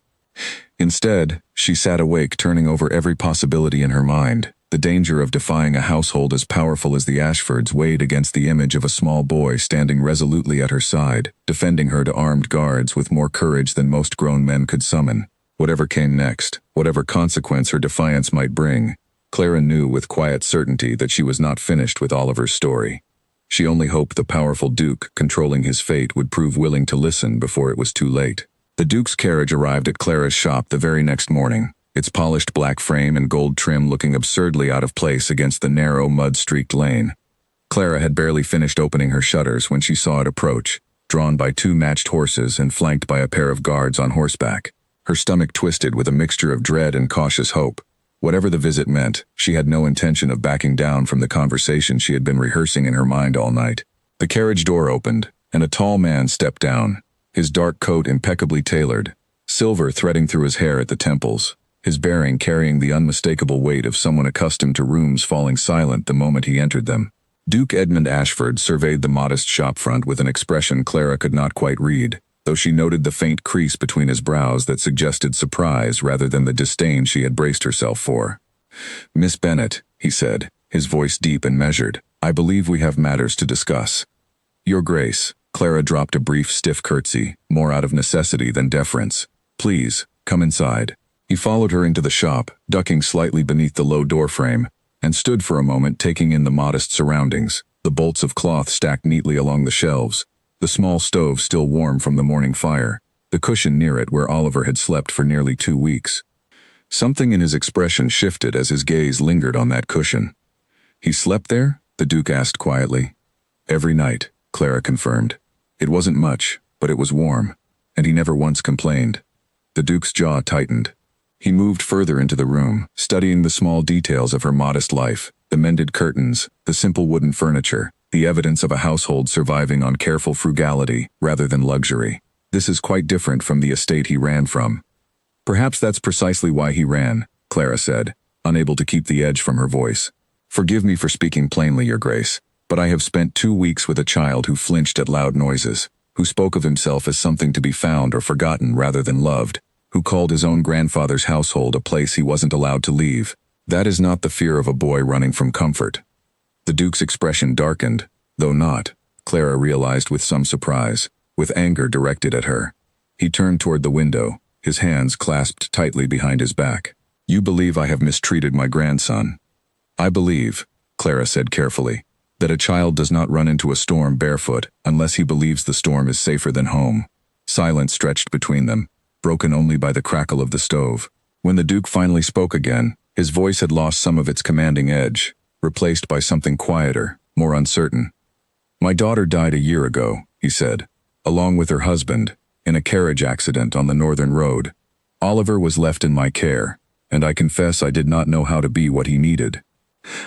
Instead, she sat awake turning over every possibility in her mind. The danger of defying a household as powerful as the Ashfords weighed against the image of a small boy standing resolutely at her side, defending her to armed guards with more courage than most grown men could summon. Whatever came next, whatever consequence her defiance might bring, Clara knew with quiet certainty that she was not finished with Oliver's story. She only hoped the powerful Duke controlling his fate would prove willing to listen before it was too late. The Duke's carriage arrived at Clara's shop the very next morning, its polished black frame and gold trim looking absurdly out of place against the narrow, mud-streaked lane. Clara had barely finished opening her shutters when she saw it approach, drawn by 2 matched horses and flanked by a pair of guards on horseback. Her stomach twisted with a mixture of dread and cautious hope. Whatever the visit meant, she had no intention of backing down from the conversation she had been rehearsing in her mind all night. The carriage door opened, and a tall man stepped down, his dark coat impeccably tailored, silver threading through his hair at the temples, his bearing carrying the unmistakable weight of someone accustomed to rooms falling silent the moment he entered them. Duke Edmund Ashford surveyed the modest shopfront with an expression Clara could not quite read, though she noted the faint crease between his brows that suggested surprise rather than the disdain she had braced herself for. "Miss Bennet," he said, his voice deep and measured, "I believe we have matters to discuss." "Your Grace." Clara dropped a brief stiff curtsy, more out of necessity than deference. "Please, come inside." He followed her into the shop, ducking slightly beneath the low doorframe, and stood for a moment taking in the modest surroundings, the bolts of cloth stacked neatly along the shelves, the small stove still warm from the morning fire, the cushion near it where Oliver had slept for nearly 2 weeks. Something in his expression shifted as his gaze lingered on that cushion. "He slept there?" the Duke asked quietly. "Every night," Clara confirmed. "It wasn't much, but it was warm, and he never once complained." The Duke's jaw tightened. He moved further into the room, studying the small details of her modest life, the mended curtains, the simple wooden furniture, the evidence of a household surviving on careful frugality rather than luxury. "This is quite different from the estate he ran from." "Perhaps that's precisely why he ran," Clara said, unable to keep the edge from her voice. "Forgive me for speaking plainly, Your Grace, but I have spent 2 weeks with a child who flinched at loud noises, who spoke of himself as something to be found or forgotten rather than loved, who called his own grandfather's household a place he wasn't allowed to leave. That is not the fear of a boy running from comfort. The Duke's expression darkened, though not, Clara realized with some surprise, with anger directed at her. He turned toward the window, his hands clasped tightly behind his back. You believe I have mistreated my grandson. I believe, Clara said carefully, that a child does not run into a storm barefoot unless he believes the storm is safer than home. Silence stretched between them, broken only by the crackle of the stove. When the Duke finally spoke again, his voice had lost some of its commanding edge, replaced by something quieter, more uncertain. My daughter died a year ago, he said, along with her husband, in a carriage accident on the northern road. Oliver was left in my care, and I confess I did not know how to be what he needed.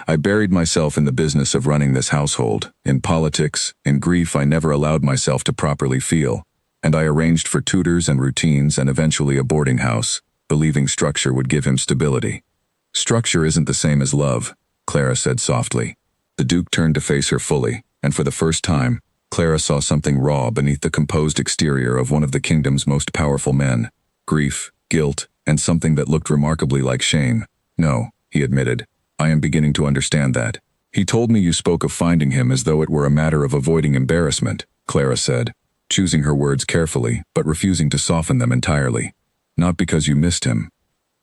I buried myself in the business of running this household, in politics, in grief I never allowed myself to properly feel, and I arranged for tutors and routines and eventually a boarding house, believing structure would give him stability. Structure isn't the same as love, Clara said softly. The Duke turned to face her fully, and for the first time, Clara saw something raw beneath the composed exterior of one of the kingdom's most powerful men. Grief, guilt, and something that looked remarkably like shame. No, he admitted. I am beginning to understand that. He told me you spoke of finding him as though it were a matter of avoiding embarrassment, Clara said, choosing her words carefully but refusing to soften them entirely. Not because you missed him.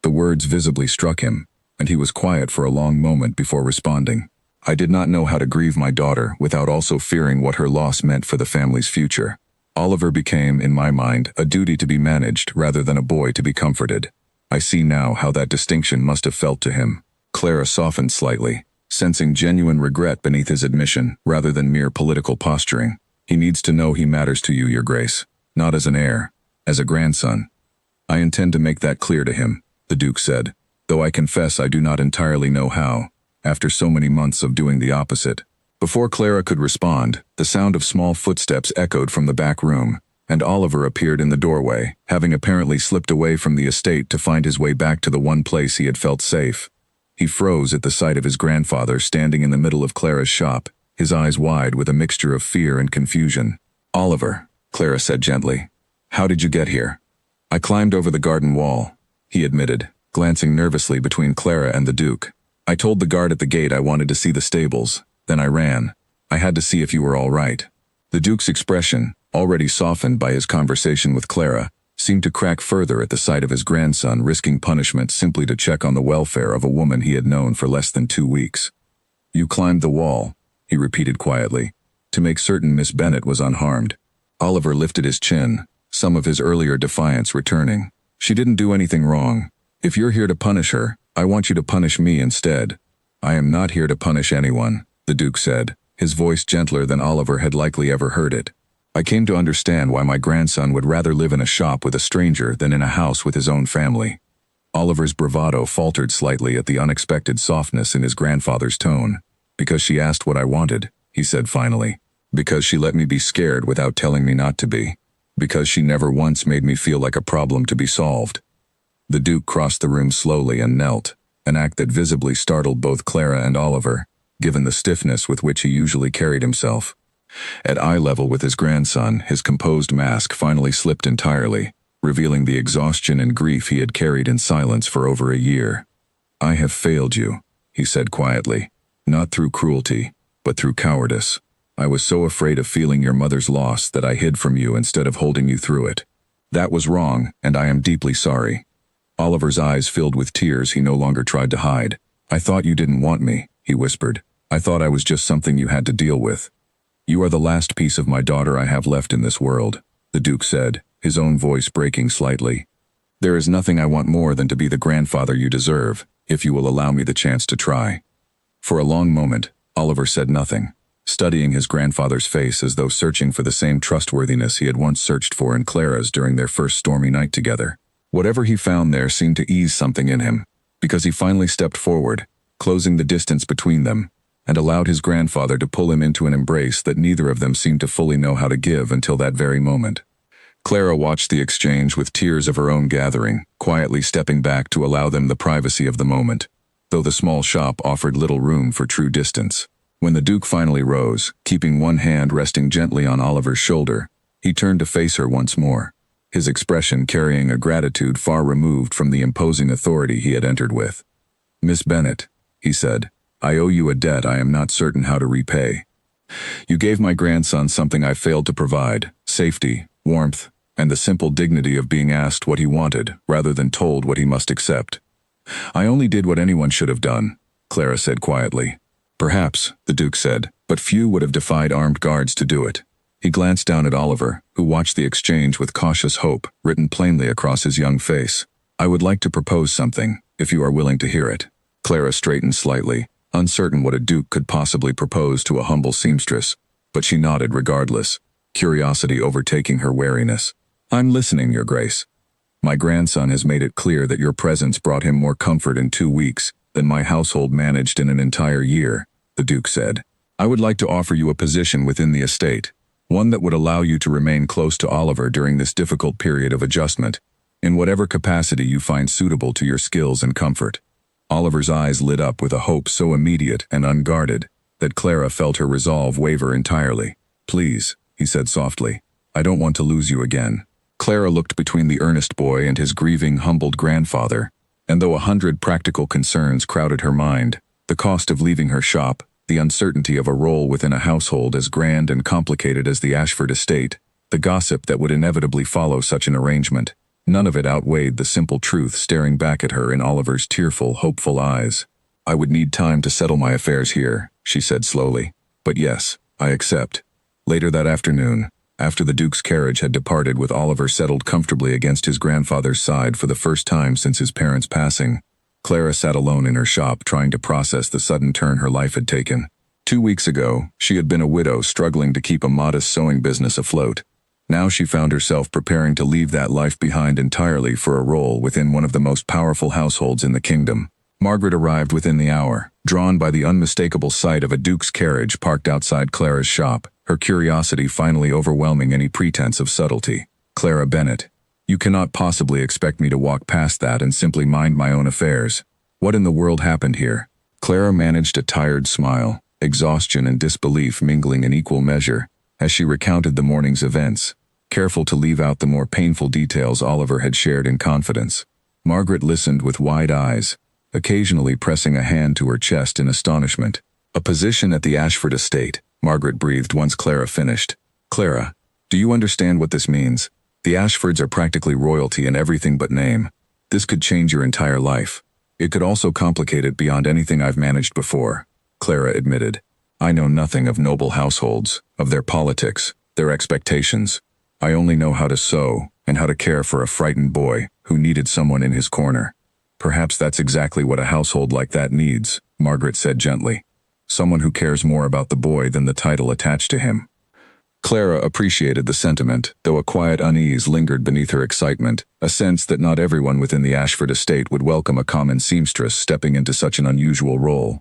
The words visibly struck him, and he was quiet for a long moment before responding. I did not know how to grieve my daughter without also fearing what her loss meant for the family's future. Oliver became, in my mind, a duty to be managed rather than a boy to be comforted. I see now how that distinction must have felt to him. Clara softened slightly, sensing genuine regret beneath his admission rather than mere political posturing. He needs to know he matters to you, Your Grace, not as an heir, as a grandson. I intend to make that clear to him, the Duke said, though I confess I do not entirely know how, after so many months of doing the opposite. Before Clara could respond, the sound of small footsteps echoed from the back room, and Oliver appeared in the doorway, having apparently slipped away from the estate to find his way back to the one place he had felt safe. He froze at the sight of his grandfather standing in the middle of Clara's shop, his eyes wide with a mixture of fear and confusion. Oliver, Clara said gently, how did you get here? I climbed over the garden wall, he admitted, glancing nervously between Clara and the Duke. I told the guard at the gate I wanted to see the stables, then I ran. I had to see if you were all right. The Duke's expression, already softened by his conversation with Clara, seemed to crack further at the sight of his grandson risking punishment simply to check on the welfare of a woman he had known for less than 2 weeks. You climbed the wall, he repeated quietly, to make certain Miss Bennet was unharmed. Oliver lifted his chin, some of his earlier defiance returning. She didn't do anything wrong. If you're here to punish her, I want you to punish me instead. I am not here to punish anyone, the Duke said, his voice gentler than Oliver had likely ever heard it. I came to understand why my grandson would rather live in a shop with a stranger than in a house with his own family. Oliver's bravado faltered slightly at the unexpected softness in his grandfather's tone. Because she asked what I wanted, he said finally. Because she let me be scared without telling me not to be. Because she never once made me feel like a problem to be solved. The Duke crossed the room slowly and knelt, an act that visibly startled both Clara and Oliver, given the stiffness with which he usually carried himself. At eye level with his grandson, his composed mask finally slipped entirely, revealing the exhaustion and grief he had carried in silence for over a year. I have failed you, he said quietly, not through cruelty, but through cowardice. I was so afraid of feeling your mother's loss that I hid from you instead of holding you through it. That was wrong, and I am deeply sorry. Oliver's eyes filled with tears he no longer tried to hide. I thought you didn't want me, he whispered. I thought I was just something you had to deal with. You are the last piece of my daughter I have left in this world, the Duke said, his own voice breaking slightly. There is nothing I want more than to be the grandfather you deserve, if you will allow me the chance to try. For a long moment, Oliver said nothing, studying his grandfather's face as though searching for the same trustworthiness he had once searched for in Clara's during their first stormy night together. Whatever he found there seemed to ease something in him, because he finally stepped forward, closing the distance between them, and allowed his grandfather to pull him into an embrace that neither of them seemed to fully know how to give until that very moment. Clara watched the exchange with tears of her own gathering, quietly stepping back to allow them the privacy of the moment, though the small shop offered little room for true distance. When the Duke finally rose, keeping one hand resting gently on Oliver's shoulder, he turned to face her once more. his expression carrying a gratitude far removed from the imposing authority he had entered with. "Miss Bennet," he said, "I owe you a debt I am not certain how to repay. You gave my grandson something I failed to provide: safety, warmth, and the simple dignity of being asked what he wanted rather than told what he must accept." "I only did what anyone should have done," Clara said quietly. "Perhaps," the Duke said, "but few would have defied armed guards to do it." He glanced down at Oliver, who watched the exchange with cautious hope written plainly across his young face. "I would like to propose something, if you are willing to hear it." Clara straightened slightly, uncertain what a duke could possibly propose to a humble seamstress, but she nodded regardless, curiosity overtaking her wariness. "I'm listening, Your Grace. My grandson has made it clear that your presence brought him more comfort in 2 weeks than my household managed in an entire year," the Duke said. "I would like to offer you a position within the estate, one that would allow you to remain close to Oliver during this difficult period of adjustment, in whatever capacity you find suitable to your skills and comfort." Oliver's eyes lit up with a hope so immediate and unguarded that Clara felt her resolve waver entirely. "Please," he said softly, "I don't want to lose you again." Clara looked between the earnest boy and his grieving, humbled grandfather, and though 100 practical concerns crowded her mind, the cost of leaving her shop, the uncertainty of a role within a household as grand and complicated as the Ashford estate, the gossip that would inevitably follow such an arrangement, none of it outweighed the simple truth staring back at her in Oliver's tearful, hopeful eyes. "I would need time to settle my affairs here," she said slowly. "But yes, I accept." Later that afternoon, after the Duke's carriage had departed with Oliver settled comfortably against his grandfather's side for the first time since his parents' passing, Clara sat alone in her shop trying to process the sudden turn her life had taken. 2 weeks ago, she had been a widow struggling to keep a modest sewing business afloat. Now she found herself preparing to leave that life behind entirely for a role within one of the most powerful households in the kingdom. Margaret arrived within the hour, drawn by the unmistakable sight of a Duke's carriage parked outside Clara's shop, her curiosity finally overwhelming any pretense of subtlety. "Clara Bennet, you cannot possibly expect me to walk past that and simply mind my own affairs. What in the world happened here?" Clara managed a tired smile, exhaustion and disbelief mingling in equal measure, as she recounted the morning's events, careful to leave out the more painful details Oliver had shared in confidence. Margaret listened with wide eyes, occasionally pressing a hand to her chest in astonishment. "A position at the Ashford estate," Margaret breathed once Clara finished. "Clara, do you understand what this means? The Ashfords are practically royalty in everything but name. This could change your entire life. It could also complicate it beyond anything I've managed before," Clara admitted. "I know nothing of noble households, of their politics, their expectations. I only know how to sew and how to care for a frightened boy who needed someone in his corner." "Perhaps that's exactly what a household like that needs," Margaret said gently. "Someone who cares more about the boy than the title attached to him." Clara appreciated the sentiment, though a quiet unease lingered beneath her excitement, a sense that not everyone within the Ashford estate would welcome a common seamstress stepping into such an unusual role.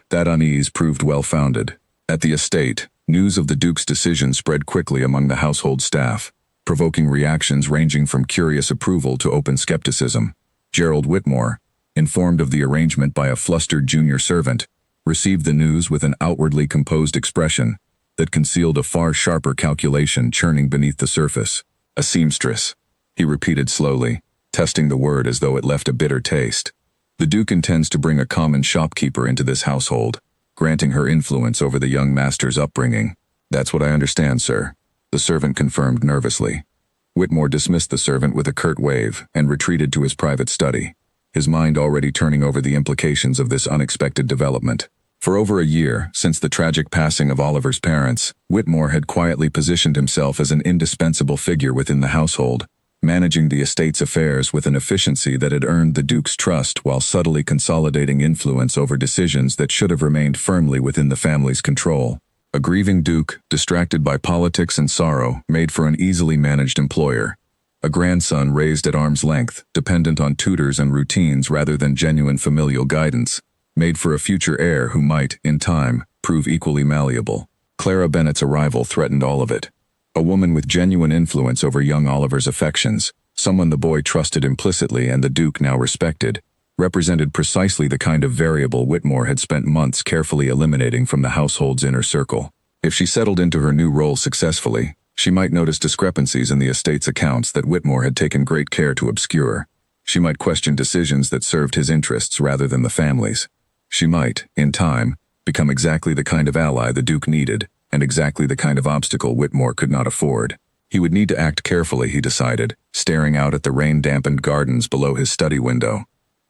That unease proved well-founded. At the estate, news of the Duke's decision spread quickly among the household staff, provoking reactions ranging from curious approval to open skepticism. Gerald Whitmore, informed of the arrangement by a flustered junior servant, received the news with an outwardly composed expression that concealed a far sharper calculation churning beneath the surface. "A seamstress," he repeated slowly, testing the word as though it left a bitter taste. "The Duke intends to bring a common shopkeeper into this household, granting her influence over the young master's upbringing." "That's what I understand, sir," the servant confirmed nervously. Whitmore dismissed the servant with a curt wave and retreated to his private study, his mind already turning over the implications of this unexpected development. For over a year, since the tragic passing of Oliver's parents, Whitmore had quietly positioned himself as an indispensable figure within the household, managing the estate's affairs with an efficiency that had earned the Duke's trust while subtly consolidating influence over decisions that should have remained firmly within the family's control. A grieving Duke, distracted by politics and sorrow, made for an easily managed employer. A grandson raised at arm's length, dependent on tutors and routines rather than genuine familial guidance, made for a future heir who might, in time, prove equally malleable. Clara Bennet's arrival threatened all of it. A woman with genuine influence over young Oliver's affections, someone the boy trusted implicitly and the Duke now respected, represented precisely the kind of variable Whitmore had spent months carefully eliminating from the household's inner circle. If she settled into her new role successfully, She might notice discrepancies in the estate's accounts that Whitmore had taken great care to obscure. She might question decisions that served his interests rather than the family's. She might, in time, become exactly the kind of ally the Duke needed, and exactly the kind of obstacle Whitmore could not afford. He would need to act carefully, he decided, staring out at the rain-dampened gardens below his study window.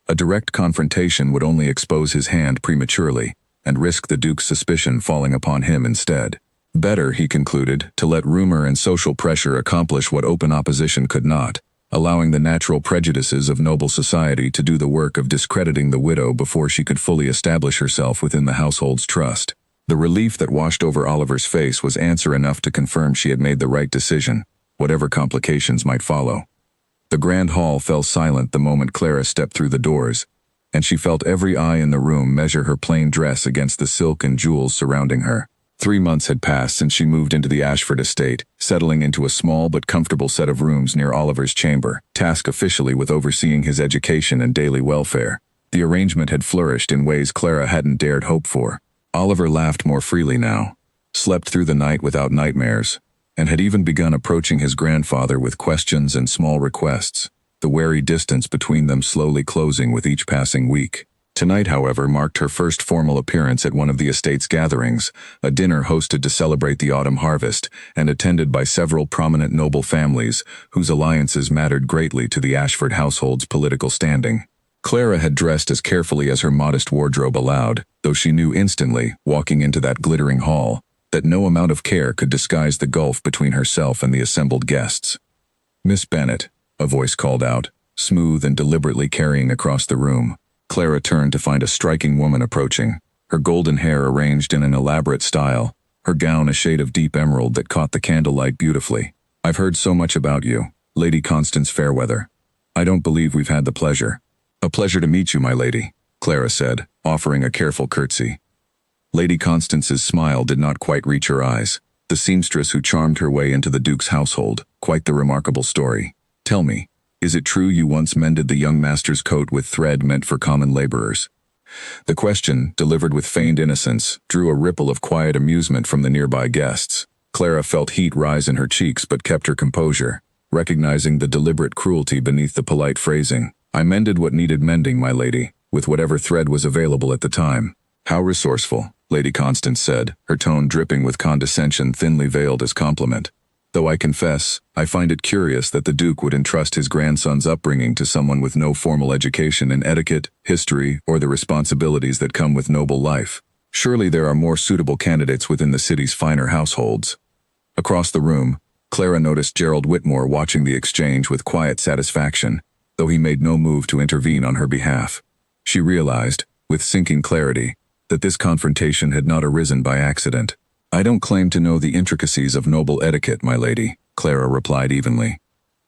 A direct confrontation would only expose his hand prematurely, and risk the Duke's suspicion falling upon him instead. Better, he concluded, to let rumor and social pressure accomplish what open opposition could not, allowing the natural prejudices of noble society to do the work of discrediting the widow before she could fully establish herself within the household's trust. The relief that washed over Oliver's face was answer enough to confirm she had made the right decision, whatever complications might follow. The grand hall fell silent the moment Clara stepped through the doors, and she felt every eye in the room measure her plain dress against the silk and jewels surrounding her. 3 months had passed since she moved into the Ashford estate, settling into a small but comfortable set of rooms near Oliver's chamber, tasked officially with overseeing his education and daily welfare. The arrangement had flourished in ways Clara hadn't dared hope for. Oliver laughed more freely now, slept through the night without nightmares, and had even begun approaching his grandfather with questions and small requests, the wary distance between them slowly closing with each passing week. Tonight, however, marked her first formal appearance at one of the estate's gatherings, a dinner hosted to celebrate the autumn harvest and attended by several prominent noble families whose alliances mattered greatly to the Ashford household's political standing. Clara had dressed as carefully as her modest wardrobe allowed, though she knew instantly, walking into that glittering hall, that no amount of care could disguise the gulf between herself and the assembled guests. "Miss Bennet," a voice called out, smooth and deliberately carrying across the room. Clara turned to find a striking woman approaching, her golden hair arranged in an elaborate style, her gown a shade of deep emerald that caught the candlelight beautifully. "I've heard so much about you, Lady Constance Fairweather. I don't believe we've had the pleasure." "A pleasure to meet you, my lady," Clara said, offering a careful curtsy. Lady Constance's smile did not quite reach her eyes. The seamstress who charmed her way into the Duke's household, quite the remarkable story. "Tell me, is it true you once mended the young master's coat with thread meant for common laborers?" The question, delivered with feigned innocence, drew a ripple of quiet amusement from the nearby guests. Clara felt heat rise in her cheeks but kept her composure, recognizing the deliberate cruelty beneath the polite phrasing. "I mended what needed mending, my lady, with whatever thread was available at the time." "How resourceful," Lady Constance said, her tone dripping with condescension thinly veiled as compliment. "Though I confess, I find it curious that the Duke would entrust his grandson's upbringing to someone with no formal education in etiquette, history, or the responsibilities that come with noble life. Surely there are more suitable candidates within the city's finer households." Across the room, Clara noticed Gerald Whitmore watching the exchange with quiet satisfaction, though he made no move to intervene on her behalf. She realized, with sinking clarity, that this confrontation had not arisen by accident. "I don't claim to know the intricacies of noble etiquette, my lady," Clara replied evenly.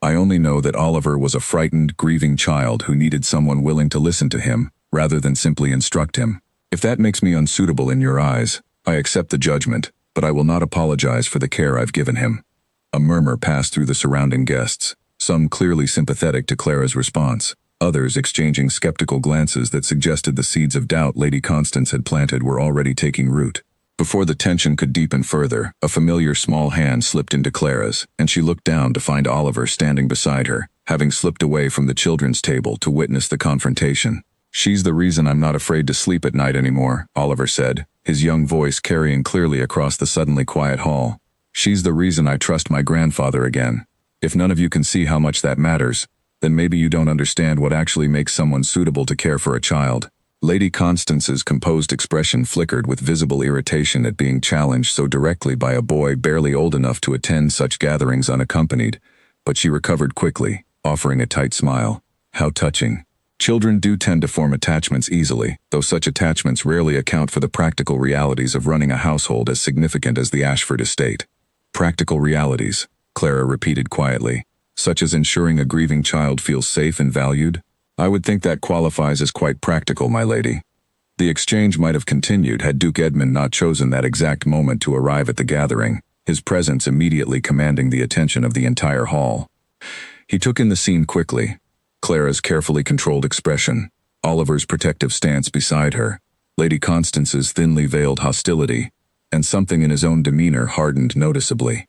"I only know that Oliver was a frightened, grieving child who needed someone willing to listen to him, rather than simply instruct him. If that makes me unsuitable in your eyes, I accept the judgment, but I will not apologize for the care I've given him." A murmur passed through the surrounding guests, some clearly sympathetic to Clara's response, others exchanging skeptical glances that suggested the seeds of doubt Lady Constance had planted were already taking root. Before the tension could deepen further, a familiar small hand slipped into Clara's, and she looked down to find Oliver standing beside her, having slipped away from the children's table to witness the confrontation. "She's the reason I'm not afraid to sleep at night anymore," Oliver said, his young voice carrying clearly across the suddenly quiet hall. "She's the reason I trust my grandfather again. If none of you can see how much that matters, then maybe you don't understand what actually makes someone suitable to care for a child." Lady Constance's composed expression flickered with visible irritation at being challenged so directly by a boy barely old enough to attend such gatherings unaccompanied, but she recovered quickly, offering a tight smile. "How touching. Children do tend to form attachments easily, though such attachments rarely account for the practical realities of running a household as significant as the Ashford estate." "Practical realities," Clara repeated quietly, "such as ensuring a grieving child feels safe and valued? I would think that qualifies as quite practical, my lady." The exchange might have continued had Duke Edmund not chosen that exact moment to arrive at the gathering, his presence immediately commanding the attention of the entire hall. He took in the scene quickly, Clara's carefully controlled expression, Oliver's protective stance beside her, Lady Constance's thinly veiled hostility, and something in his own demeanor hardened noticeably.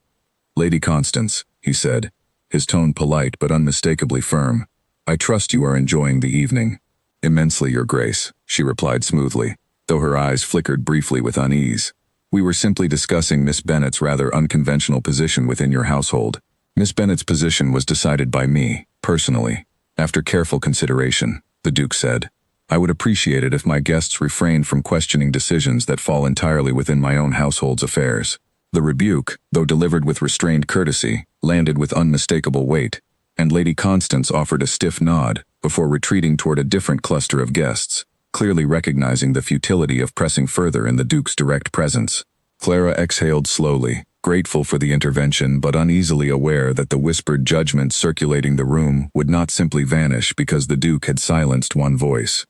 "Lady Constance," he said, his tone polite but unmistakably firm. "I trust you are enjoying the evening." "Immensely, Your Grace," she replied smoothly, though her eyes flickered briefly with unease. "We were simply discussing Miss Bennet's rather unconventional position within your household." Miss Bennet's position was decided by me, personally, after careful consideration, the Duke said. "I would appreciate it if my guests refrained from questioning decisions that fall entirely within my own household's affairs." The rebuke, though delivered with restrained courtesy, landed with unmistakable weight, and Lady Constance offered a stiff nod before retreating toward a different cluster of guests, clearly recognizing the futility of pressing further in the Duke's direct presence. Clara exhaled slowly, grateful for the intervention but uneasily aware that the whispered judgment circulating the room would not simply vanish because the Duke had silenced one voice.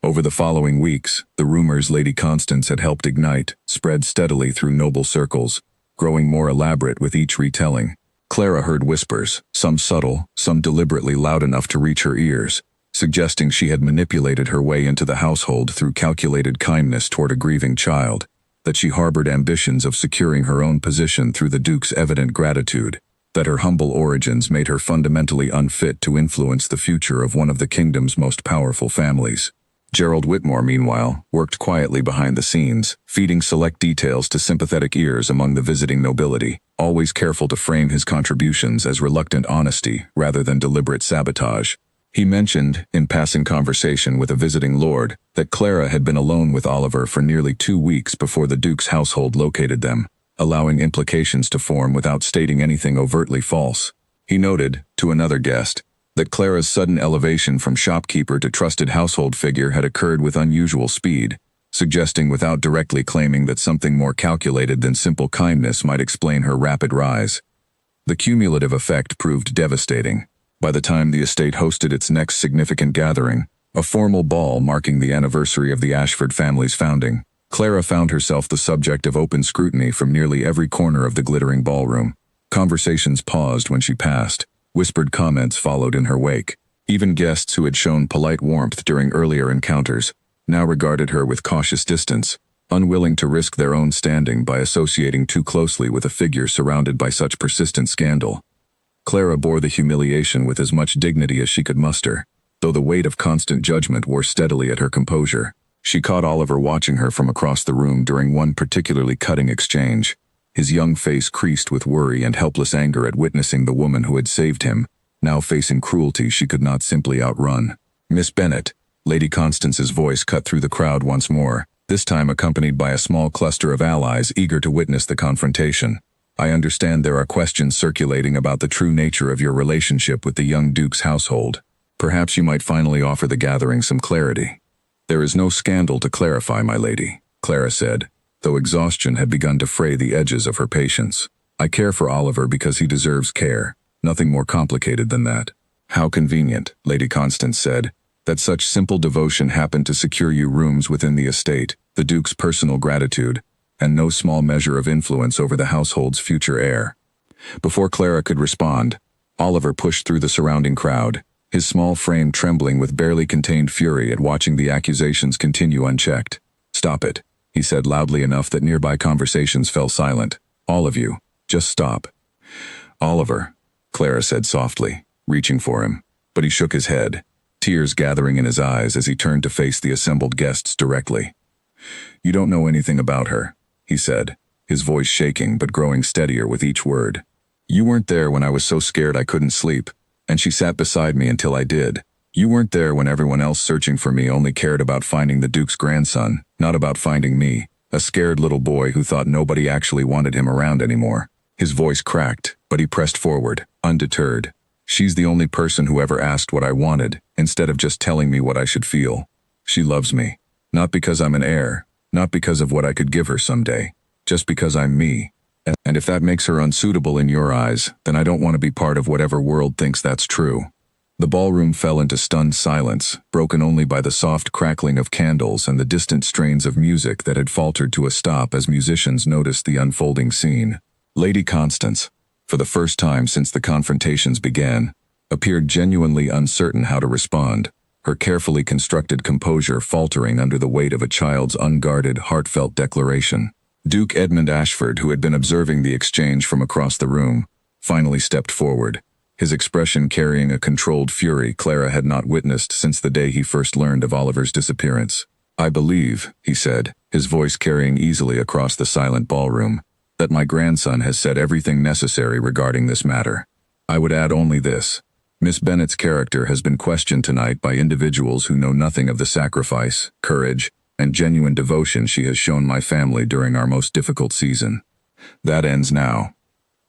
Over the following weeks, the rumors Lady Constance had helped ignite spread steadily through noble circles, growing more elaborate with each retelling. Clara heard whispers, some subtle, some deliberately loud enough to reach her ears, suggesting she had manipulated her way into the household through calculated kindness toward a grieving child, that she harbored ambitions of securing her own position through the Duke's evident gratitude, that her humble origins made her fundamentally unfit to influence the future of one of the kingdom's most powerful families. Gerald Whitmore, meanwhile, worked quietly behind the scenes, feeding select details to sympathetic ears among the visiting nobility, always careful to frame his contributions as reluctant honesty rather than deliberate sabotage. He mentioned, in passing conversation with a visiting lord, that Clara had been alone with Oliver for nearly 2 weeks before the Duke's household located them, allowing implications to form without stating anything overtly false. He noted, to another guest, that Clara's sudden elevation from shopkeeper to trusted household figure had occurred with unusual speed, suggesting without directly claiming that something more calculated than simple kindness might explain her rapid rise. The cumulative effect proved devastating. By the time the estate hosted its next significant gathering, a formal ball marking the anniversary of the Ashford family's founding, Clara found herself the subject of open scrutiny from nearly every corner of the glittering ballroom. Conversations paused when she passed. Whispered comments followed in her wake. Even guests who had shown polite warmth during earlier encounters now regarded her with cautious distance, unwilling to risk their own standing by associating too closely with a figure surrounded by such persistent scandal. Clara bore the humiliation with as much dignity as she could muster, though the weight of constant judgment wore steadily at her composure. She caught Oliver watching her from across the room during one particularly cutting exchange. His young face creased with worry and helpless anger at witnessing the woman who had saved him, now facing cruelty she could not simply outrun. "Miss Bennet," Lady Constance's voice cut through the crowd once more, this time accompanied by a small cluster of allies eager to witness the confrontation. "I understand there are questions circulating about the true nature of your relationship with the young Duke's household. Perhaps you might finally offer the gathering some clarity." "There is no scandal to clarify, my lady," Clara said, though exhaustion had begun to fray the edges of her patience. "I care for Oliver because he deserves care, nothing more complicated than that." "How convenient," Lady Constance said, "that such simple devotion happened to secure you rooms within the estate, the Duke's personal gratitude, and no small measure of influence over the household's future heir." Before Clara could respond, Oliver pushed through the surrounding crowd, his small frame trembling with barely contained fury at watching the accusations continue unchecked. "Stop it," he said loudly enough that nearby conversations fell silent. "All of you, just stop." "Oliver," Clara said softly, reaching for him, but he shook his head, tears gathering in his eyes as he turned to face the assembled guests directly. "You don't know anything about her," he said, his voice shaking but growing steadier with each word. "You weren't there when I was so scared I couldn't sleep, and she sat beside me until I did. You weren't there when everyone else searching for me only cared about finding the Duke's grandson, not about finding me, a scared little boy who thought nobody actually wanted him around anymore." His voice cracked, but he pressed forward, undeterred. "She's the only person who ever asked what I wanted, instead of just telling me what I should feel. She loves me, not because I'm an heir, not because of what I could give her someday, just because I'm me. And if that makes her unsuitable in your eyes, then I don't want to be part of whatever world thinks that's true." The ballroom fell into stunned silence, broken only by the soft crackling of candles and the distant strains of music that had faltered to a stop as musicians noticed the unfolding scene. Lady Constance, for the first time since the confrontations began, appeared genuinely uncertain how to respond, her carefully constructed composure faltering under the weight of a child's unguarded, heartfelt declaration. Duke Edmund Ashford, who had been observing the exchange from across the room, finally stepped forward, his expression carrying a controlled fury Clara had not witnessed since the day he first learned of Oliver's disappearance. "I believe," he said, his voice carrying easily across the silent ballroom, "that my grandson has said everything necessary regarding this matter. I would add only this. Miss Bennet's character has been questioned tonight by individuals who know nothing of the sacrifice, courage, and genuine devotion she has shown my family during our most difficult season. That ends now."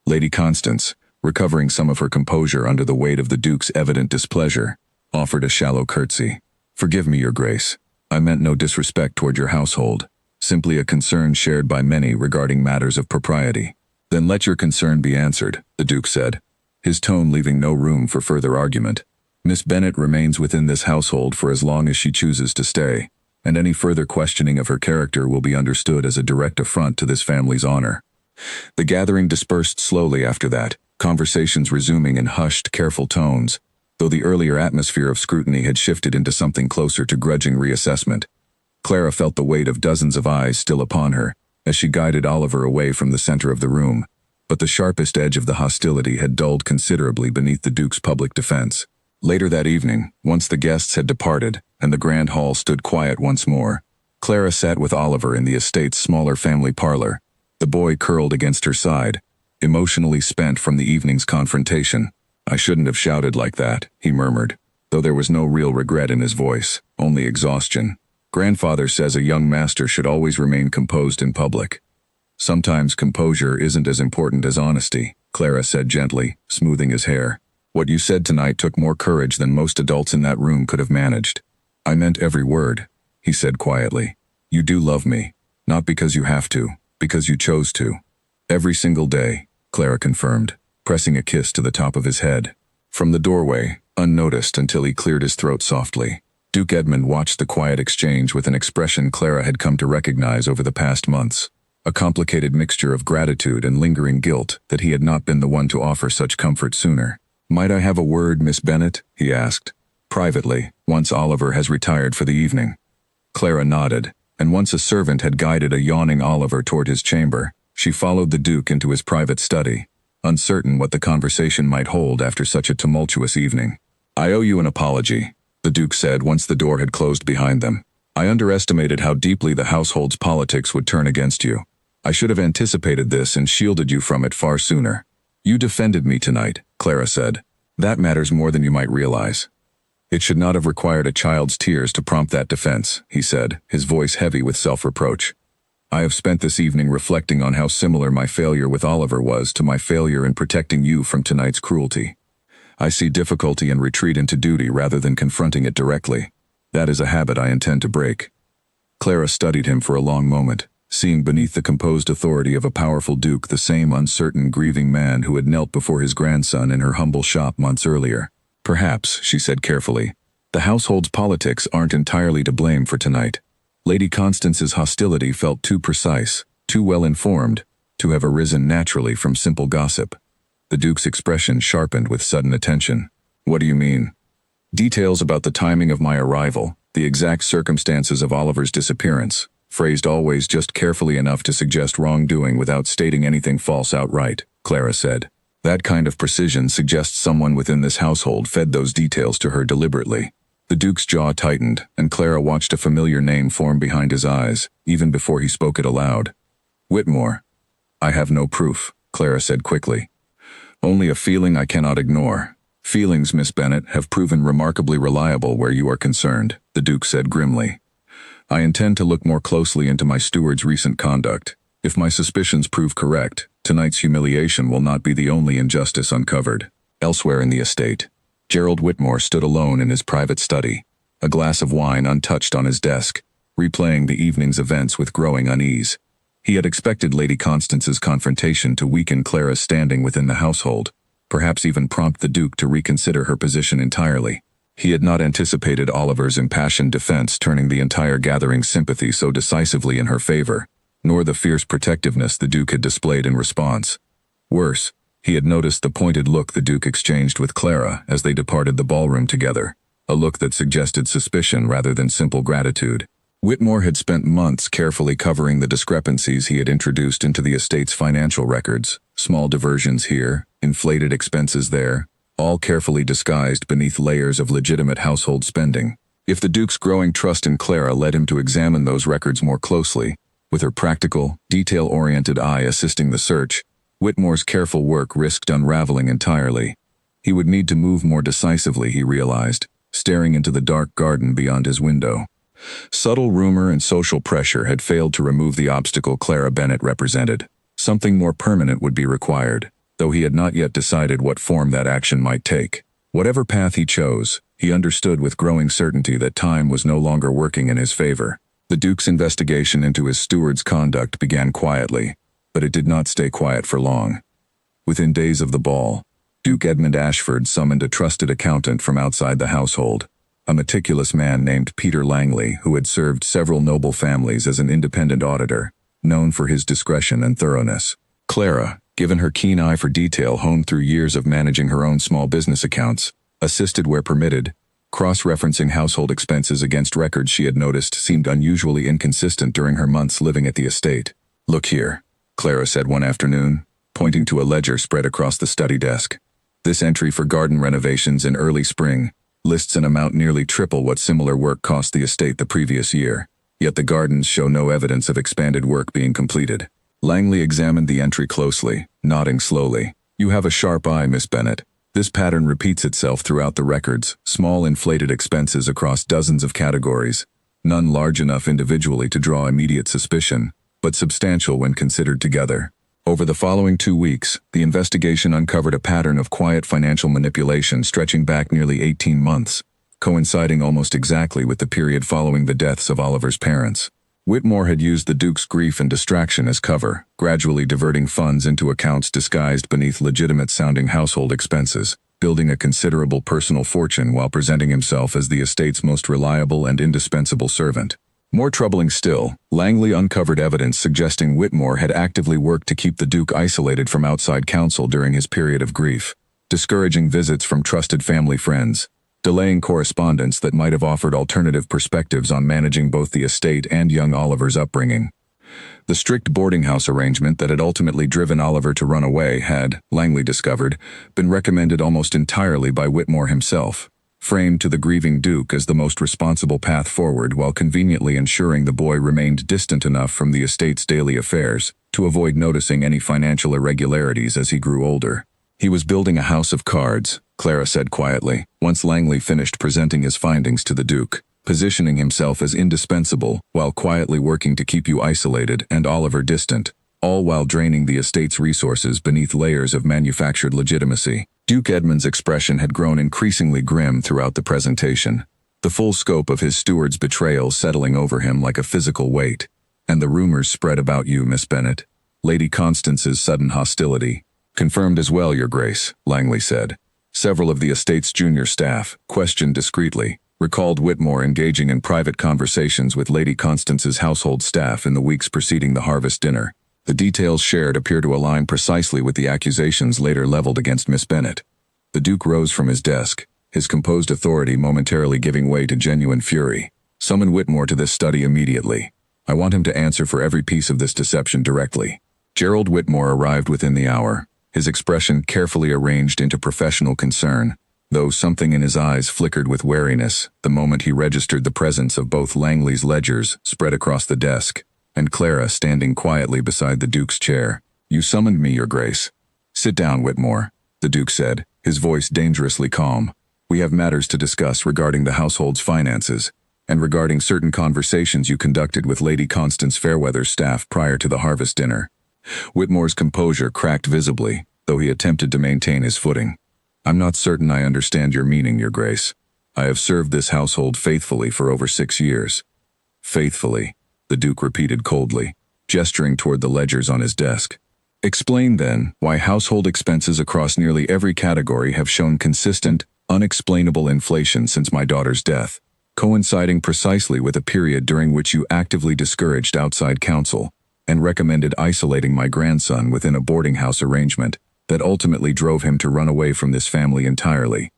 Lady Constance, recovering some of her composure under the weight of the Duke's evident displeasure, offered a shallow curtsy. "Forgive me, Your Grace. I meant no disrespect toward your household, simply a concern shared by many regarding matters of propriety." "Then let your concern be answered," the Duke said, his tone leaving no room for further argument. "Miss Bennet remains within this household for as long as she chooses to stay, and any further questioning of her character will be understood as a direct affront to this family's honor." The gathering dispersed slowly after that, conversations resuming in hushed, careful tones, though the earlier atmosphere of scrutiny had shifted into something closer to grudging reassessment. Clara felt the weight of dozens of eyes still upon her, as she guided Oliver away from the center of the room, but the sharpest edge of the hostility had dulled considerably beneath the Duke's public defense. Later that evening, once the guests had departed, and the grand hall stood quiet once more, Clara sat with Oliver in the estate's smaller family parlor, the boy curled against her side, emotionally spent from the evening's confrontation. "I shouldn't have shouted like that," he murmured, though there was no real regret in his voice, only exhaustion. "Grandfather says a young master should always remain composed in public." "Sometimes composure isn't as important as honesty," Clara said gently, smoothing his hair. "What you said tonight took more courage than most adults in that room could have managed." "I meant every word," he said quietly. "You do love me, not because you have to, because you chose to." "Every single day," Clara confirmed, pressing a kiss to the top of his head. From the doorway, unnoticed until he cleared his throat softly, Duke Edmund watched the quiet exchange with an expression Clara had come to recognize over the past months, a complicated mixture of gratitude and lingering guilt that he had not been the one to offer such comfort sooner. "Might I have a word, Miss Bennet?" he asked, privately, once Oliver has retired for the evening. Clara nodded, and once a servant had guided a yawning Oliver toward his chamber, she followed the Duke into his private study, uncertain what the conversation might hold after such a tumultuous evening. "I owe you an apology," the Duke said once the door had closed behind them. "I underestimated how deeply the household's politics would turn against you. I should have anticipated this and shielded you from it far sooner." "You defended me tonight," Clara said. "That matters more than you might realize." "It should not have required a child's tears to prompt that defense," he said, his voice heavy with self-reproach. "I have spent this evening reflecting on how similar my failure with Oliver was to my failure in protecting you from tonight's cruelty. I see difficulty and retreat into duty rather than confronting it directly. That is a habit I intend to break." Clara studied him for a long moment, seeing beneath the composed authority of a powerful duke the same uncertain, grieving man who had knelt before his grandson in her humble shop months earlier. "Perhaps," she said carefully, "the household's politics aren't entirely to blame for tonight. Lady Constance's hostility felt too precise, too well-informed, to have arisen naturally from simple gossip." The Duke's expression sharpened with sudden attention. "What do you mean?" "Details about the timing of my arrival, the exact circumstances of Oliver's disappearance, phrased always just carefully enough to suggest wrongdoing without stating anything false outright," Clara said. "That kind of precision suggests someone within this household fed those details to her deliberately." The Duke's jaw tightened, and Clara watched a familiar name form behind his eyes, even before he spoke it aloud. "Whitmore." "I have no proof," Clara said quickly. "Only a feeling I cannot ignore. Feelings, Miss Bennet, have proven remarkably reliable where you are concerned," the Duke said grimly. "I intend to look more closely into my steward's recent conduct. If my suspicions prove correct, tonight's humiliation will not be the only injustice uncovered." Elsewhere in the estate, Gerald Whitmore stood alone in his private study, a glass of wine untouched on his desk, replaying the evening's events with growing unease. He had expected Lady Constance's confrontation to weaken Clara's standing within the household, perhaps even prompt the Duke to reconsider her position entirely. He had not anticipated Oliver's impassioned defense turning the entire gathering's sympathy so decisively in her favor, nor the fierce protectiveness the Duke had displayed in response. Worse, he had noticed the pointed look the Duke exchanged with Clara as they departed the ballroom together, a look that suggested suspicion rather than simple gratitude. Whitmore had spent months carefully covering the discrepancies he had introduced into the estate's financial records, small diversions here, inflated expenses there, all carefully disguised beneath layers of legitimate household spending. If the Duke's growing trust in Clara led him to examine those records more closely, with her practical, detail-oriented eye assisting the search, Whitmore's careful work risked unraveling entirely. He would need to move more decisively, he realized, staring into the dark garden beyond his window. Subtle rumor and social pressure had failed to remove the obstacle Clara Bennett represented. Something more permanent would be required, though he had not yet decided what form that action might take. Whatever path he chose, he understood with growing certainty that time was no longer working in his favor. The Duke's investigation into his steward's conduct began quietly, but it did not stay quiet for long. Within days of the ball, Duke Edmund Ashford summoned a trusted accountant from outside the household, a meticulous man named Peter Langley who had served several noble families as an independent auditor, known for his discretion and thoroughness. Clara, given her keen eye for detail honed through years of managing her own small business accounts, assisted where permitted, cross-referencing household expenses against records she had noticed seemed unusually inconsistent during her months living at the estate. "Look here," Clara said one afternoon, pointing to a ledger spread across the study desk. "This entry for garden renovations in early spring lists an amount nearly triple what similar work cost the estate the previous year, yet the gardens show no evidence of expanded work being completed." Langley examined the entry closely, nodding slowly. "You have a sharp eye, Miss Bennett. This pattern repeats itself throughout the records, small inflated expenses across dozens of categories, none large enough individually to draw immediate suspicion, but substantial when considered together. Over the following 2 weeks, the investigation uncovered a pattern of quiet financial manipulation stretching back nearly 18 months, coinciding almost exactly with the period following the deaths of Oliver's parents. Whitmore had used the Duke's grief and distraction as cover, gradually diverting funds into accounts disguised beneath legitimate-sounding household expenses, building a considerable personal fortune while presenting himself as the estate's most reliable and indispensable servant. More troubling still, Langley uncovered evidence suggesting Whitmore had actively worked to keep the Duke isolated from outside counsel during his period of grief, discouraging visits from trusted family friends, delaying correspondence that might have offered alternative perspectives on managing both the estate and young Oliver's upbringing. The strict boarding house arrangement that had ultimately driven Oliver to run away had, Langley discovered, been recommended almost entirely by Whitmore himself, framed to the grieving Duke as the most responsible path forward while conveniently ensuring the boy remained distant enough from the estate's daily affairs to avoid noticing any financial irregularities as he grew older. He was building a house of cards, Clara said quietly, once Langley finished presenting his findings to the Duke, positioning himself as indispensable while quietly working to keep you isolated and Oliver distant, all while draining the estate's resources beneath layers of manufactured legitimacy. Duke Edmund's expression had grown increasingly grim throughout the presentation, the full scope of his steward's betrayal settling over him like a physical weight. "And the rumors spread about you, Miss Bennett. Lady Constance's sudden hostility." "Confirmed as well, Your Grace," Langley said. Several of the estate's junior staff, questioned discreetly, recalled Whitmore engaging in private conversations with Lady Constance's household staff in the weeks preceding the harvest dinner. The details shared appear to align precisely with the accusations later leveled against Miss Bennett. The Duke rose from his desk, his composed authority momentarily giving way to genuine fury. "Summon Whitmore to this study immediately. I want him to answer for every piece of this deception directly." Gerald Whitmore arrived within the hour, his expression carefully arranged into professional concern, though something in his eyes flickered with wariness the moment he registered the presence of both Langley's ledgers spread across the desk, and Clara standing quietly beside the Duke's chair. "You summoned me, Your Grace." "Sit down, Whitmore," the Duke said, his voice dangerously calm. "We have matters to discuss regarding the household's finances, and regarding certain conversations you conducted with Lady Constance Fairweather's staff prior to the harvest dinner." Whitmore's composure cracked visibly, though he attempted to maintain his footing. "I'm not certain I understand your meaning, Your Grace. I have served this household faithfully for over 6 years." "Faithfully," the Duke repeated coldly, gesturing toward the ledgers on his desk. "Explain, then, why household expenses across nearly every category have shown consistent, unexplainable inflation since my daughter's death, coinciding precisely with a period during which you actively discouraged outside counsel and recommended isolating my grandson within a boarding house arrangement that ultimately drove him to run away from this family entirely."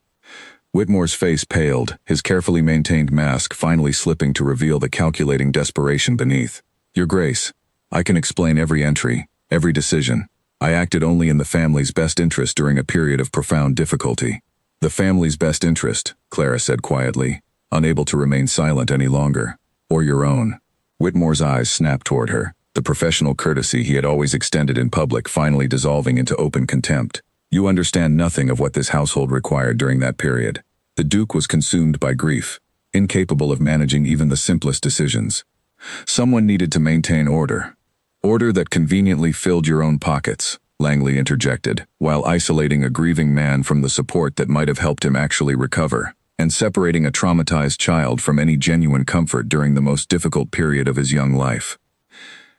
Whitmore's face paled, his carefully maintained mask finally slipping to reveal the calculating desperation beneath. Your Grace, I can explain every entry, every decision. I acted only in the family's best interest during a period of profound difficulty. The family's best interest, Clara said quietly, unable to remain silent any longer. Or your own. Whitmore's eyes snapped toward her, the professional courtesy he had always extended in public finally dissolving into open contempt. You understand nothing of what this household required during that period. The Duke was consumed by grief, incapable of managing even the simplest decisions. Someone needed to maintain order. Order that conveniently filled your own pockets, Langley interjected, while isolating a grieving man from the support that might have helped him actually recover, and separating a traumatized child from any genuine comfort during the most difficult period of his young life.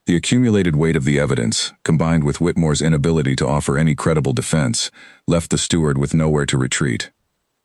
The accumulated weight of the evidence, combined with Whitmore's inability to offer any credible defense, left the steward with nowhere to retreat.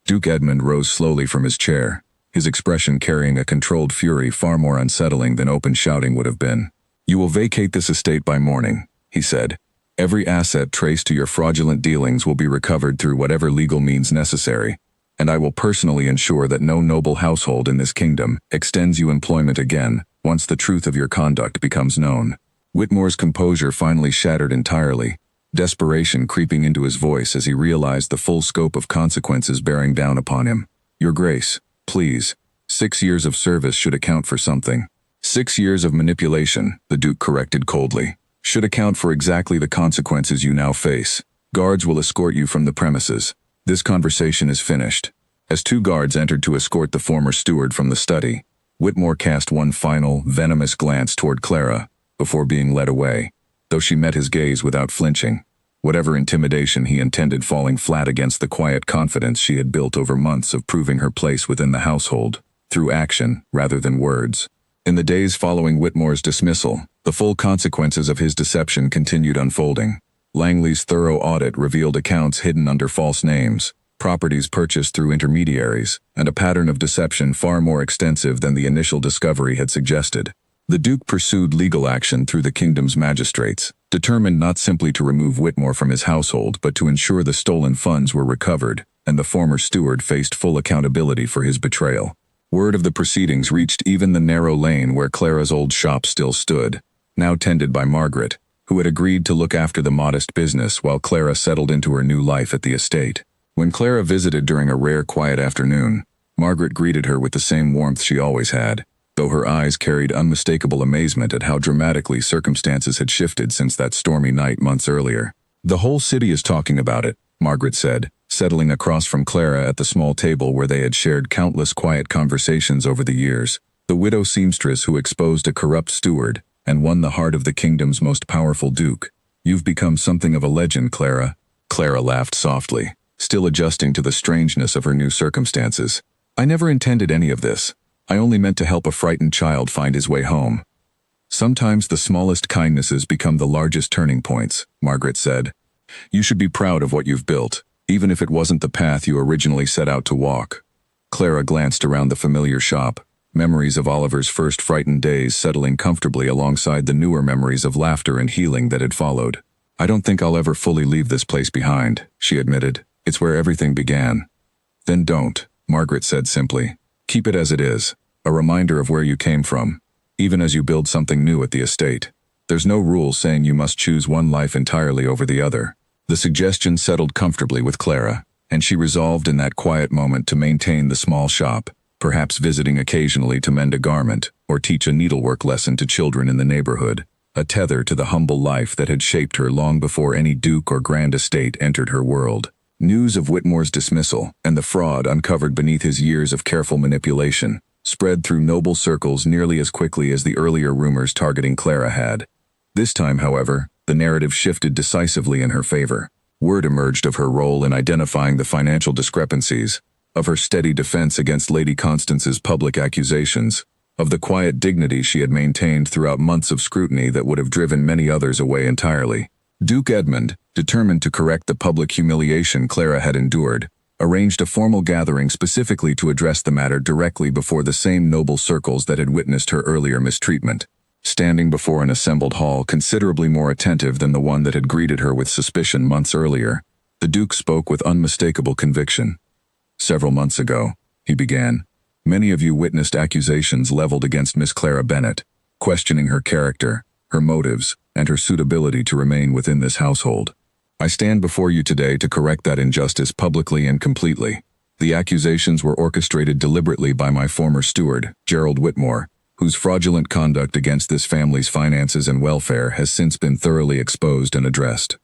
Duke Edmund rose slowly from his chair, his expression carrying a controlled fury far more unsettling than open shouting would have been. You will vacate this estate by morning, he said. Every asset traced to your fraudulent dealings will be recovered through whatever legal means necessary, and I will personally ensure that no noble household in this kingdom extends you employment again once the truth of your conduct becomes known. Whitmore's composure finally shattered entirely, desperation creeping into his voice as he realized the full scope of consequences bearing down upon him. Your Grace, please. 6 years of service should account for something. 6 years of manipulation, the Duke corrected coldly, should account for exactly the consequences you now face. Guards will escort you from the premises. This conversation is finished. As 2 guards entered to escort the former steward from the study, Whitmore cast one final, venomous glance toward Clara before being led away, though she met his gaze without flinching, whatever intimidation he intended falling flat against the quiet confidence she had built over months of proving her place within the household, through action rather than words. In the days following Whitmore's dismissal, the full consequences of his deception continued unfolding. Langley's thorough audit revealed accounts hidden under false names, properties purchased through intermediaries, and a pattern of deception far more extensive than the initial discovery had suggested. The Duke pursued legal action through the kingdom's magistrates, determined not simply to remove Whitmore from his household but to ensure the stolen funds were recovered, and the former steward faced full accountability for his betrayal. Word of the proceedings reached even the narrow lane where Clara's old shop still stood, now tended by Margaret, who had agreed to look after the modest business while Clara settled into her new life at the estate. When Clara visited during a rare quiet afternoon, Margaret greeted her with the same warmth she always had, though her eyes carried unmistakable amazement at how dramatically circumstances had shifted since that stormy night months earlier. The whole city is talking about it, Margaret said, settling across from Clara at the small table where they had shared countless quiet conversations over the years. The widow seamstress who exposed a corrupt steward and won the heart of the kingdom's most powerful duke. You've become something of a legend, Clara. Clara laughed softly, still adjusting to the strangeness of her new circumstances. I never intended any of this. I only meant to help a frightened child find his way home. Sometimes the smallest kindnesses become the largest turning points, Margaret said. You should be proud of what you've built, even if it wasn't the path you originally set out to walk. Clara glanced around the familiar shop, memories of Oliver's first frightened days settling comfortably alongside the newer memories of laughter and healing that had followed. I don't think I'll ever fully leave this place behind, she admitted. It's where everything began. Then don't, Margaret said simply. Keep it as it is, a reminder of where you came from, even as you build something new at the estate. There's no rule saying you must choose one life entirely over the other. The suggestion settled comfortably with Clara, and she resolved in that quiet moment to maintain the small shop, perhaps visiting occasionally to mend a garment or teach a needlework lesson to children in the neighborhood, a tether to the humble life that had shaped her long before any duke or grand estate entered her world. News of Whitmore's dismissal and the fraud uncovered beneath his years of careful manipulation spread through noble circles nearly as quickly as the earlier rumors targeting Clara had. This time, however, the narrative shifted decisively in her favor. Word emerged of her role in identifying the financial discrepancies, of her steady defense against Lady Constance's public accusations, of the quiet dignity she had maintained throughout months of scrutiny that would have driven many others away entirely. Duke Edmund, determined to correct the public humiliation Clara had endured, arranged a formal gathering specifically to address the matter directly before the same noble circles that had witnessed her earlier mistreatment. Standing before an assembled hall considerably more attentive than the one that had greeted her with suspicion months earlier, the Duke spoke with unmistakable conviction. "Several months ago," he began, "many of you witnessed accusations leveled against Miss Clara Bennett, questioning her character, her motives, and her suitability to remain within this household. I stand before you today to correct that injustice publicly and completely. The accusations were orchestrated deliberately by my former steward, Gerald Whitmore, whose fraudulent conduct against this family's finances and welfare has since been thoroughly exposed and addressed."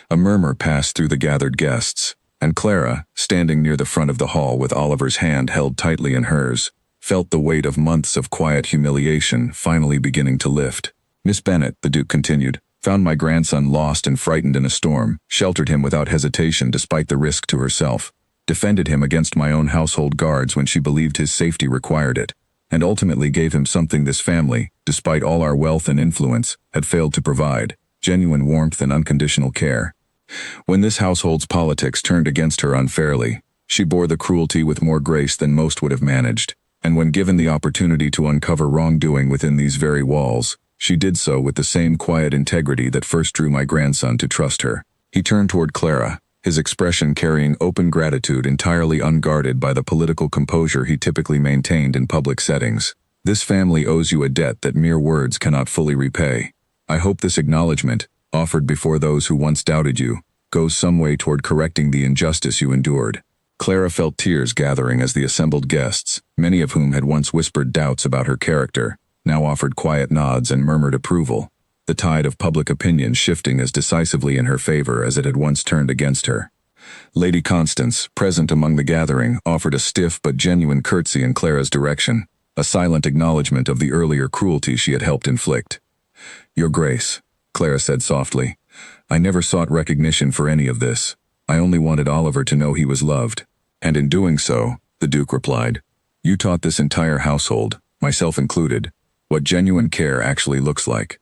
A murmur passed through the gathered guests, and Clara, standing near the front of the hall with Oliver's hand held tightly in hers, felt the weight of months of quiet humiliation finally beginning to lift. "Miss Bennett," the Duke continued, "found my grandson lost and frightened in a storm, sheltered him without hesitation despite the risk to herself, defended him against my own household guards when she believed his safety required it, and ultimately gave him something this family, despite all our wealth and influence, had failed to provide: genuine warmth and unconditional care. When this household's politics turned against her unfairly, she bore the cruelty with more grace than most would have managed, and when given the opportunity to uncover wrongdoing within these very walls, she did so with the same quiet integrity that first drew my grandson to trust her." He turned toward Clara, his expression carrying open gratitude entirely unguarded by the political composure he typically maintained in public settings. "This family owes you a debt that mere words cannot fully repay. I hope this acknowledgement, offered before those who once doubted you, goes some way toward correcting the injustice you endured." Clara felt tears gathering as the assembled guests, many of whom had once whispered doubts about her character, now offered quiet nods and murmured approval, the tide of public opinion shifting as decisively in her favor as it had once turned against her. Lady Constance, present among the gathering, offered a stiff but genuine curtsy in Clara's direction, a silent acknowledgement of the earlier cruelty she had helped inflict. "Your Grace," Clara said softly, "I never sought recognition for any of this. I only wanted Oliver to know he was loved. And in doing so," the Duke replied, "you taught this entire household, myself included, what genuine care actually looks like."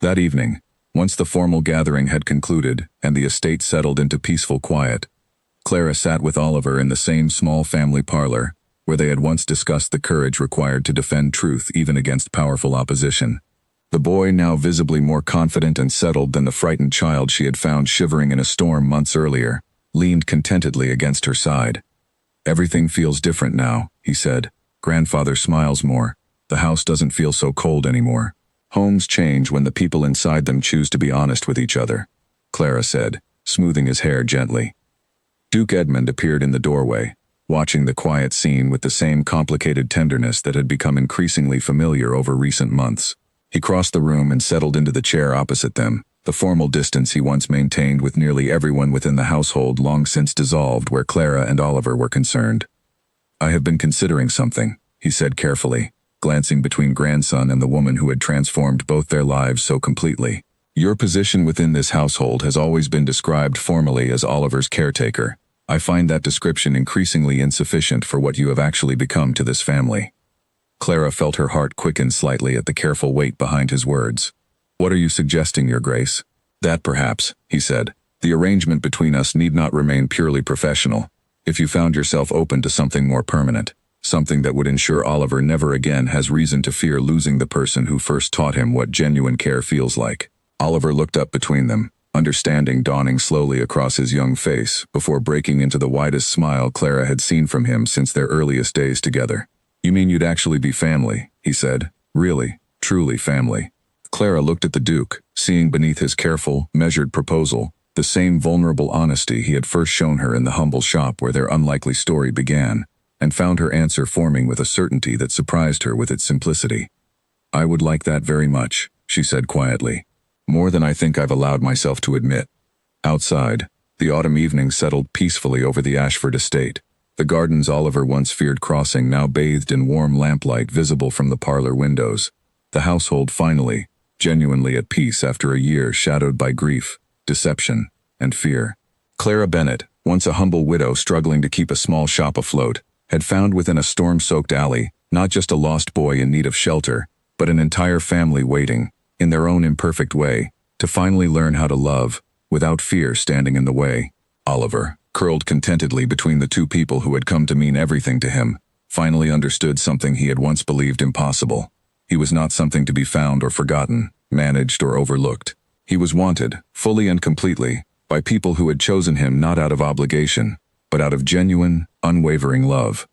That evening, once the formal gathering had concluded and the estate settled into peaceful quiet, Clara sat with Oliver in the same small family parlor, where they had once discussed the courage required to defend truth even against powerful opposition. The boy, now visibly more confident and settled than the frightened child she had found shivering in a storm months earlier, leaned contentedly against her side. "Everything feels different now," he said. "Grandfather smiles more. The house doesn't feel so cold anymore. Homes change when the people inside them choose to be honest with each other," Clara said, smoothing his hair gently. Duke Edmund appeared in the doorway, watching the quiet scene with the same complicated tenderness that had become increasingly familiar over recent months. He crossed the room and settled into the chair opposite them, the formal distance he once maintained with nearly everyone within the household long since dissolved where Clara and Oliver were concerned. "I have been considering something," he said carefully, glancing between grandson and the woman who had transformed both their lives so completely. "Your position within this household has always been described formally as Oliver's caretaker. I find that description increasingly insufficient for what you have actually become to this family." Clara felt her heart quicken slightly at the careful weight behind his words. "What are you suggesting, Your Grace?" "That perhaps," he said, "the arrangement between us need not remain purely professional. If you found yourself open to something more permanent, something that would ensure Oliver never again has reason to fear losing the person who first taught him what genuine care feels like." Oliver looked up between them, understanding dawning slowly across his young face before breaking into the widest smile Clara had seen from him since their earliest days together. "You mean you'd actually be family," he said. "Really, truly family." Clara looked at the Duke, seeing beneath his careful, measured proposal the same vulnerable honesty he had first shown her in the humble shop where their unlikely story began, and found her answer forming with a certainty that surprised her with its simplicity. "I would like that very much," she said quietly. "More than I think I've allowed myself to admit." Outside, the autumn evening settled peacefully over the Ashford estate. The gardens Oliver once feared crossing now bathed in warm lamplight visible from the parlor windows. The household finally, genuinely at peace after a year shadowed by grief, deception, and fear. Clara Bennett, once a humble widow struggling to keep a small shop afloat, had found within a storm-soaked alley not just a lost boy in need of shelter, but an entire family waiting, in their own imperfect way, to finally learn how to love, without fear standing in the way. Oliver, curled contentedly between the two people who had come to mean everything to him, finally understood something he had once believed impossible. He was not something to be found or forgotten, managed or overlooked. He was wanted, fully and completely, by people who had chosen him not out of obligation, but out of genuine, unwavering love.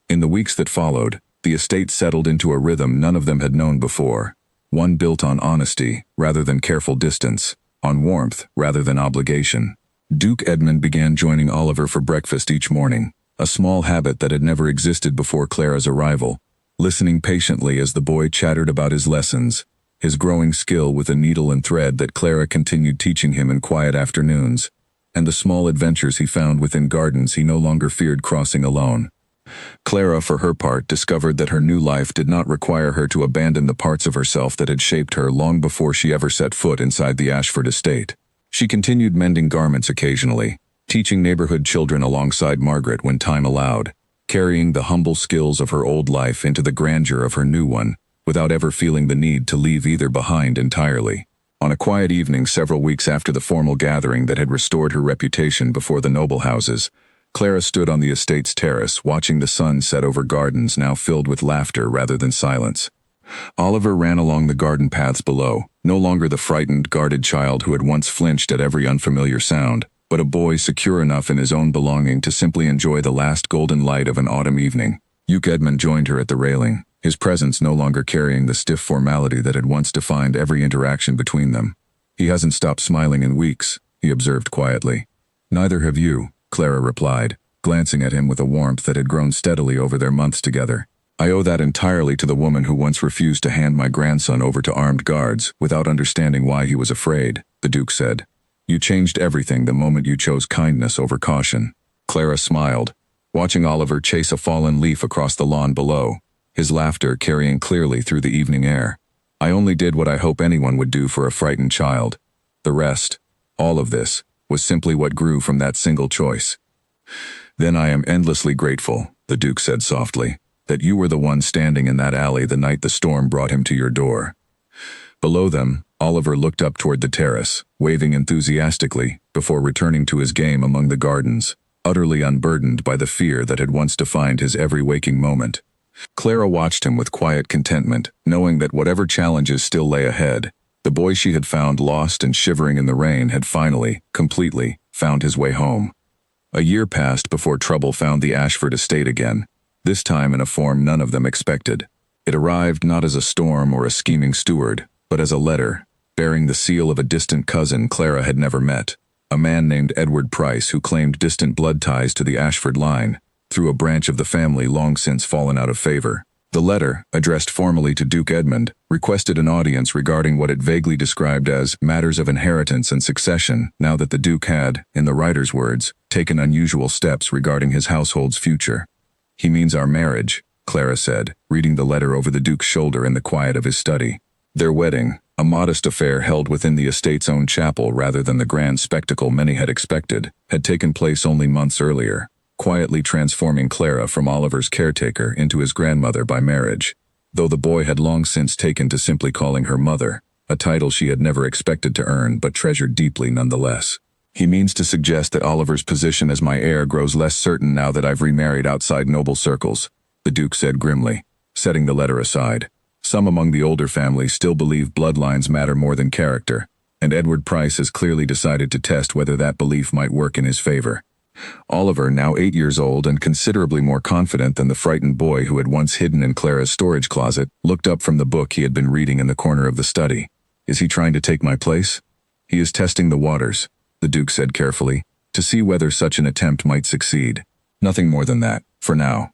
In the weeks that followed, the estate settled into a rhythm none of them had known before, one built on honesty rather than careful distance, on warmth rather than obligation. Duke Edmund began joining Oliver for breakfast each morning, a small habit that had never existed before Clara's arrival, listening patiently as the boy chattered about his lessons, his growing skill with a needle and thread that Clara continued teaching him in quiet afternoons, and the small adventures he found within gardens he no longer feared crossing alone. Clara, for her part, discovered that her new life did not require her to abandon the parts of herself that had shaped her long before she ever set foot inside the Ashford estate. She continued mending garments occasionally, teaching neighborhood children alongside Margaret when time allowed, carrying the humble skills of her old life into the grandeur of her new one, without ever feeling the need to leave either behind entirely. On a quiet evening several weeks after the formal gathering that had restored her reputation before the noble houses, Clara stood on the estate's terrace, watching the sun set over gardens now filled with laughter rather than silence. Oliver ran along the garden paths below, no longer the frightened, guarded child who had once flinched at every unfamiliar sound, but a boy secure enough in his own belonging to simply enjoy the last golden light of an autumn evening. Duke Edmund joined her at the railing, his presence no longer carrying the stiff formality that had once defined every interaction between them. "He hasn't stopped smiling in weeks," he observed quietly. "Neither have you," Clara replied, glancing at him with a warmth that had grown steadily over their months together. "I owe that entirely to the woman who once refused to hand my grandson over to armed guards without understanding why he was afraid," the Duke said. "You changed everything the moment you chose kindness over caution." Clara smiled, watching Oliver chase a fallen leaf across the lawn below, his laughter carrying clearly through the evening air. "I only did what I hope anyone would do for a frightened child. The rest, all of this, was simply what grew from that single choice." "Then I am endlessly grateful," the Duke said softly, "that you were the one standing in that alley the night the storm brought him to your door." Below them, Oliver looked up toward the terrace, waving enthusiastically, before returning to his game among the gardens, utterly unburdened by the fear that had once defined his every waking moment. Clara watched him with quiet contentment, knowing that whatever challenges still lay ahead, the boy she had found lost and shivering in the rain had finally, completely, found his way home. A year passed before trouble found the Ashford estate again, this time in a form none of them expected. It arrived not as a storm or a scheming steward, but as a letter, bearing the seal of a distant cousin Clara had never met, a man named Edward Price who claimed distant blood ties to the Ashford line, through a branch of the family long since fallen out of favor. The letter, addressed formally to Duke Edmund, requested an audience regarding what it vaguely described as matters of inheritance and succession, now that the Duke had, in the writer's words, taken unusual steps regarding his household's future. "He means our marriage," Clara said, reading the letter over the Duke's shoulder in the quiet of his study. Their wedding, a modest affair held within the estate's own chapel rather than the grand spectacle many had expected, had taken place only months earlier, quietly transforming Clara from Oliver's caretaker into his grandmother by marriage, though the boy had long since taken to simply calling her mother, a title she had never expected to earn but treasured deeply nonetheless. "He means to suggest that Oliver's position as my heir grows less certain now that I've remarried outside noble circles," the Duke said grimly, setting the letter aside. "Some among the older families still believe bloodlines matter more than character, and Edward Price has clearly decided to test whether that belief might work in his favor." Oliver, now 8 years old and considerably more confident than the frightened boy who had once hidden in Clara's storage closet, looked up from the book he had been reading in the corner of the study. "Is he trying to take my place?" "He is testing the waters," the Duke said carefully, "to see whether such an attempt might succeed. Nothing more than that, for now."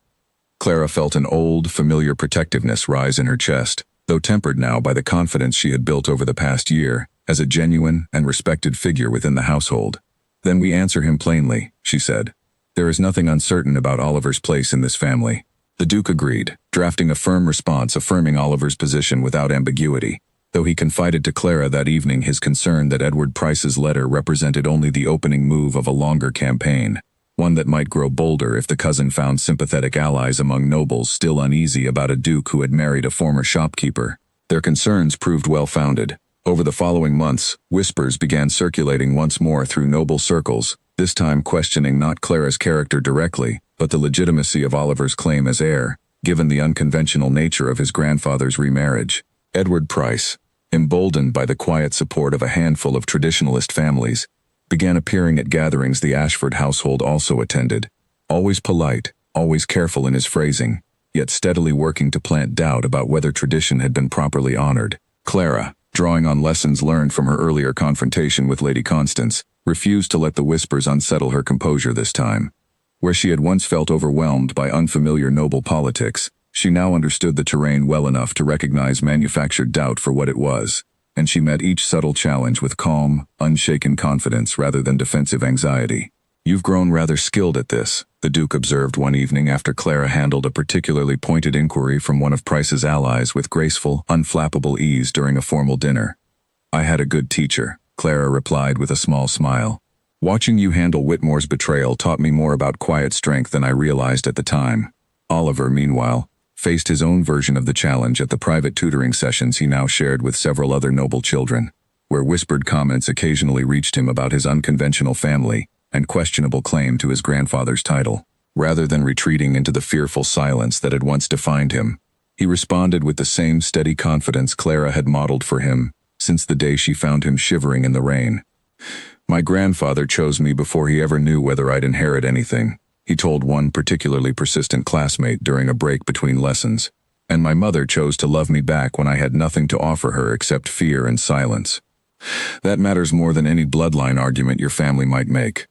Clara felt an old, familiar protectiveness rise in her chest, though tempered now by the confidence she had built over the past year, as a genuine and respected figure within the household. "Then we answer him plainly," she said. "There is nothing uncertain about Oliver's place in this family." The Duke agreed, drafting a firm response affirming Oliver's position without ambiguity, though he confided to Clara that evening his concern that Edward Price's letter represented only the opening move of a longer campaign, one that might grow bolder if the cousin found sympathetic allies among nobles still uneasy about a duke who had married a former shopkeeper. Their concerns proved well-founded. Over the following months, whispers began circulating once more through noble circles, this time questioning not Clara's character directly, but the legitimacy of Oliver's claim as heir, given the unconventional nature of his grandfather's remarriage. Edward Price, emboldened by the quiet support of a handful of traditionalist families, began appearing at gatherings the Ashford household also attended, Always polite, always careful in his phrasing, yet steadily working to plant doubt about whether tradition had been properly honored. Clara, drawing on lessons learned from her earlier confrontation with Lady Constance, refused to let the whispers unsettle her composure this time. Where she had once felt overwhelmed by unfamiliar noble politics, she now understood the terrain well enough to recognize manufactured doubt for what it was, and she met each subtle challenge with calm, unshaken confidence rather than defensive anxiety. "You've grown rather skilled at this," the Duke observed one evening after Clara handled a particularly pointed inquiry from one of Price's allies with graceful, unflappable ease during a formal dinner. "I had a good teacher," Clara replied with a small smile. "Watching you handle Whitmore's betrayal taught me more about quiet strength than I realized at the time." Oliver, meanwhile, faced his own version of the challenge at the private tutoring sessions he now shared with several other noble children, where whispered comments occasionally reached him about his unconventional family and questionable claim to his grandfather's title. Rather than retreating into the fearful silence that had once defined him, he responded with the same steady confidence Clara had modeled for him since the day she found him shivering in the rain. "My grandfather chose me before he ever knew whether I'd inherit anything," he told one particularly persistent classmate during a break between lessons, "and my mother chose to love me back when I had nothing to offer her except fear and silence. That matters more than any bloodline argument your family might make."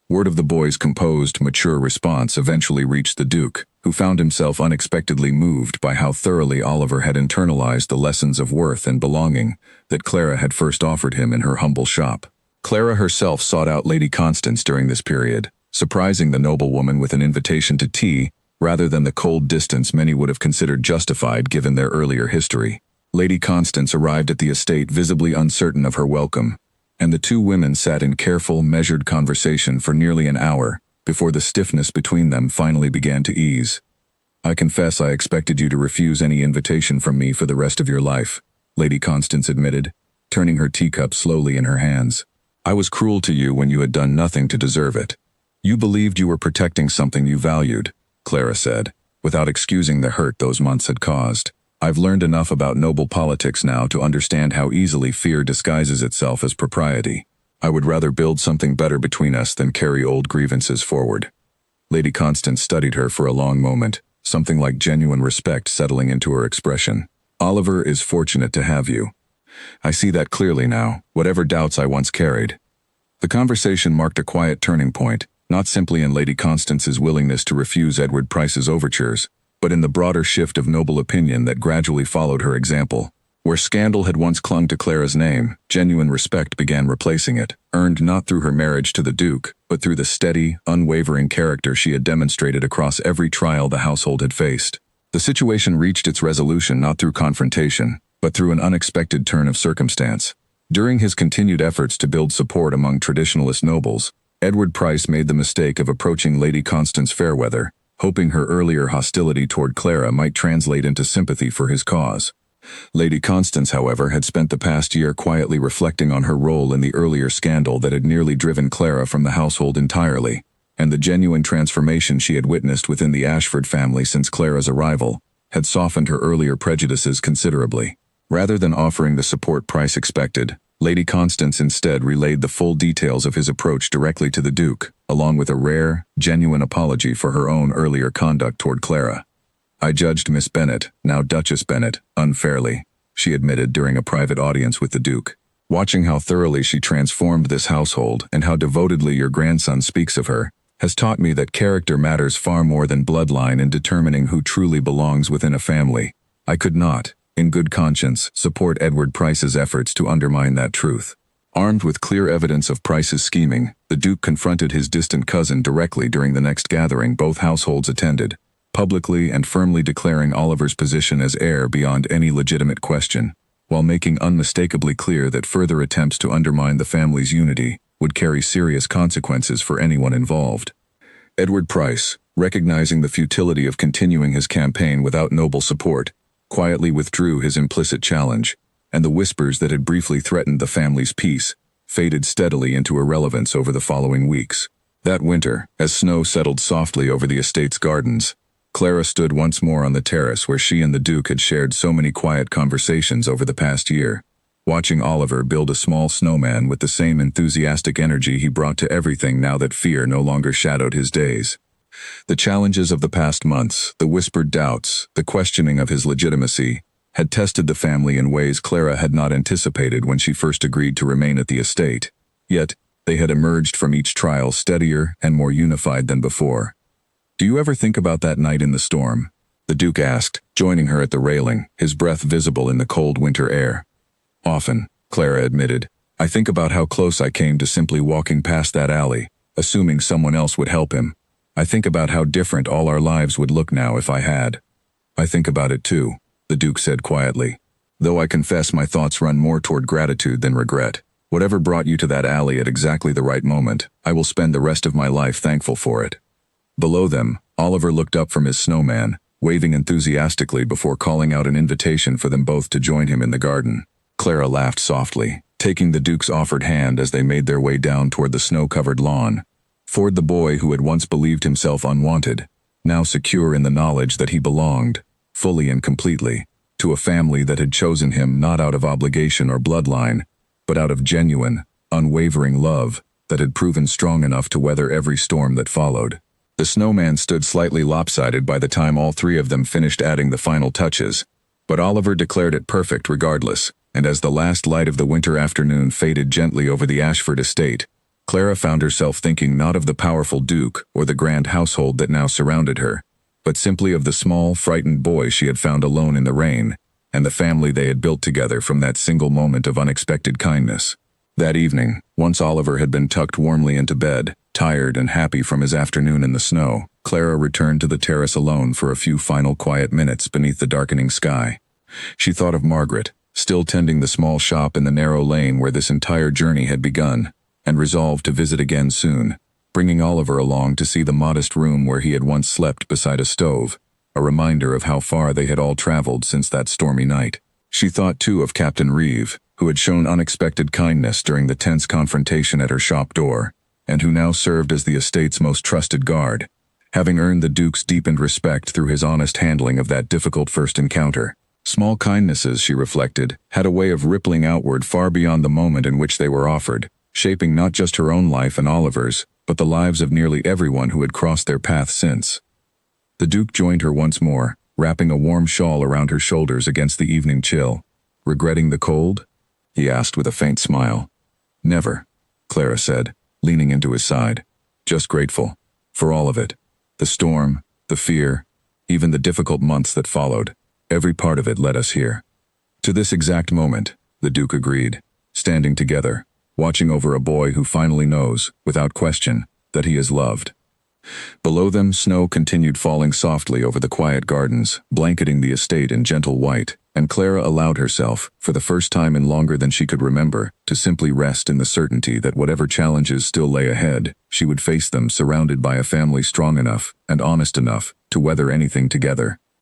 Word of the boy's composed, mature response eventually reached the Duke, who found himself unexpectedly moved by how thoroughly Oliver had internalized the lessons of worth and belonging that Clara had first offered him in her humble shop. Clara herself sought out Lady Constance during this period, surprising the noblewoman with an invitation to tea rather than the cold distance many would have considered justified given their earlier history. Lady Constance arrived at the estate visibly uncertain of her welcome, and the two women sat in careful, measured conversation for nearly an hour before the stiffness between them finally began to ease. "I confess I expected you to refuse any invitation from me for the rest of your life," Lady Constance admitted, turning her teacup slowly in her hands. "I was cruel to you when you had done nothing to deserve it. You believed you were protecting something you valued," Clara said, without excusing the hurt those months had caused. "I've learned enough about noble politics now to understand how easily fear disguises itself as propriety. I would rather build something better between us than carry old grievances forward." Lady Constance studied her for a long moment, something like genuine respect settling into her expression. "Oliver is fortunate to have you. I see that clearly now, whatever doubts I once carried." The conversation marked a quiet turning point, not simply in Lady Constance's willingness to refuse Edward Price's overtures, but in the broader shift of noble opinion that gradually followed her example. Where scandal had once clung to Clara's name, genuine respect began replacing it, earned not through her marriage to the Duke, but through the steady, unwavering character she had demonstrated across every trial the household had faced. The situation reached its resolution not through confrontation, but through an unexpected turn of circumstance. During his continued efforts to build support among traditionalist nobles, Edward Price made the mistake of approaching Lady Constance Fairweather, hoping her earlier hostility toward Clara might translate into sympathy for his cause. Lady Constance, however, had spent the past year quietly reflecting on her role in the earlier scandal that had nearly driven Clara from the household entirely, and the genuine transformation she had witnessed within the Ashford family since Clara's arrival had softened her earlier prejudices considerably. Rather than offering the support Price expected, Lady Constance instead relayed the full details of his approach directly to the Duke, along with a rare, genuine apology for her own earlier conduct toward Clara. "I judged Miss Bennet, now Duchess Bennet, unfairly," she admitted during a private audience with the Duke. "Watching how thoroughly she transformed this household and how devotedly your grandson speaks of her has taught me that character matters far more than bloodline in determining who truly belongs within a family. I could not, in good conscience, support Edward Price's efforts to undermine that truth." Armed with clear evidence of Price's scheming, the Duke confronted his distant cousin directly during the next gathering both households attended, publicly and firmly declaring Oliver's position as heir beyond any legitimate question, while making unmistakably clear that further attempts to undermine the family's unity would carry serious consequences for anyone involved. Edward Price, recognizing the futility of continuing his campaign without noble support, quietly withdrew his implicit challenge, and the whispers that had briefly threatened the family's peace faded steadily into irrelevance over the following weeks. That winter, as snow settled softly over the estate's gardens, Clara stood once more on the terrace where she and the Duke had shared so many quiet conversations over the past year, watching Oliver build a small snowman with the same enthusiastic energy he brought to everything now that fear no longer shadowed his days. The challenges of the past months, the whispered doubts, the questioning of his legitimacy, had tested the family in ways Clara had not anticipated when she first agreed to remain at the estate. Yet, they had emerged from each trial steadier and more unified than before. "Do you ever think about that night in the storm?" the Duke asked, joining her at the railing, his breath visible in the cold winter air. "Often," Clara admitted. "I think about how close I came to simply walking past that alley, assuming someone else would help him. I think about how different all our lives would look now if I had." "I think about it too," the Duke said quietly, "though I confess my thoughts run more toward gratitude than regret. Whatever brought you to that alley at exactly the right moment, I will spend the rest of my life thankful for it." Below them, Oliver looked up from his snowman, waving enthusiastically before calling out an invitation for them both to join him in the garden. Clara laughed softly, taking the Duke's offered hand as they made their way down toward the snow-covered lawn. Ford, the boy who had once believed himself unwanted, now secure in the knowledge that he belonged, fully and completely, to a family that had chosen him not out of obligation or bloodline, but out of genuine, unwavering love that had proven strong enough to weather every storm that followed. The snowman stood slightly lopsided by the time all three of them finished adding the final touches, but Oliver declared it perfect regardless, and as the last light of the winter afternoon faded gently over the Ashford estate, Clara found herself thinking not of the powerful Duke or the grand household that now surrounded her, but simply of the small, frightened boy she had found alone in the rain, and the family they had built together from that single moment of unexpected kindness. That evening, once Oliver had been tucked warmly into bed, tired and happy from his afternoon in the snow, Clara returned to the terrace alone for a few final quiet minutes beneath the darkening sky. She thought of Margaret, still tending the small shop in the narrow lane where this entire journey had begun, and resolved to visit again soon, bringing Oliver along to see the modest room where he had once slept beside a stove, a reminder of how far they had all traveled since that stormy night. She thought too of Captain Reeve, who had shown unexpected kindness during the tense confrontation at her shop door, and who now served as the estate's most trusted guard, having earned the Duke's deepened respect through his honest handling of that difficult first encounter. Small kindnesses, she reflected, had a way of rippling outward far beyond the moment in which they were offered, shaping not just her own life and Oliver's, but the lives of nearly everyone who had crossed their path since. The Duke joined her once more, wrapping a warm shawl around her shoulders against the evening chill. "Regretting the cold?" he asked with a faint smile. "Never," Clara said, leaning into his side. "Just grateful. For all of it. The storm, the fear, even the difficult months that followed. Every part of it led us here." "To this exact moment," the Duke agreed, standing together, watching over a boy who finally knows, without question, that he is loved. Below them, snow continued falling softly over the quiet gardens, blanketing the estate in gentle white, and Clara allowed herself, for the first time in longer than she could remember, to simply rest in the certainty that whatever challenges still lay ahead, she would face them surrounded by a family strong enough and honest enough to weather anything together.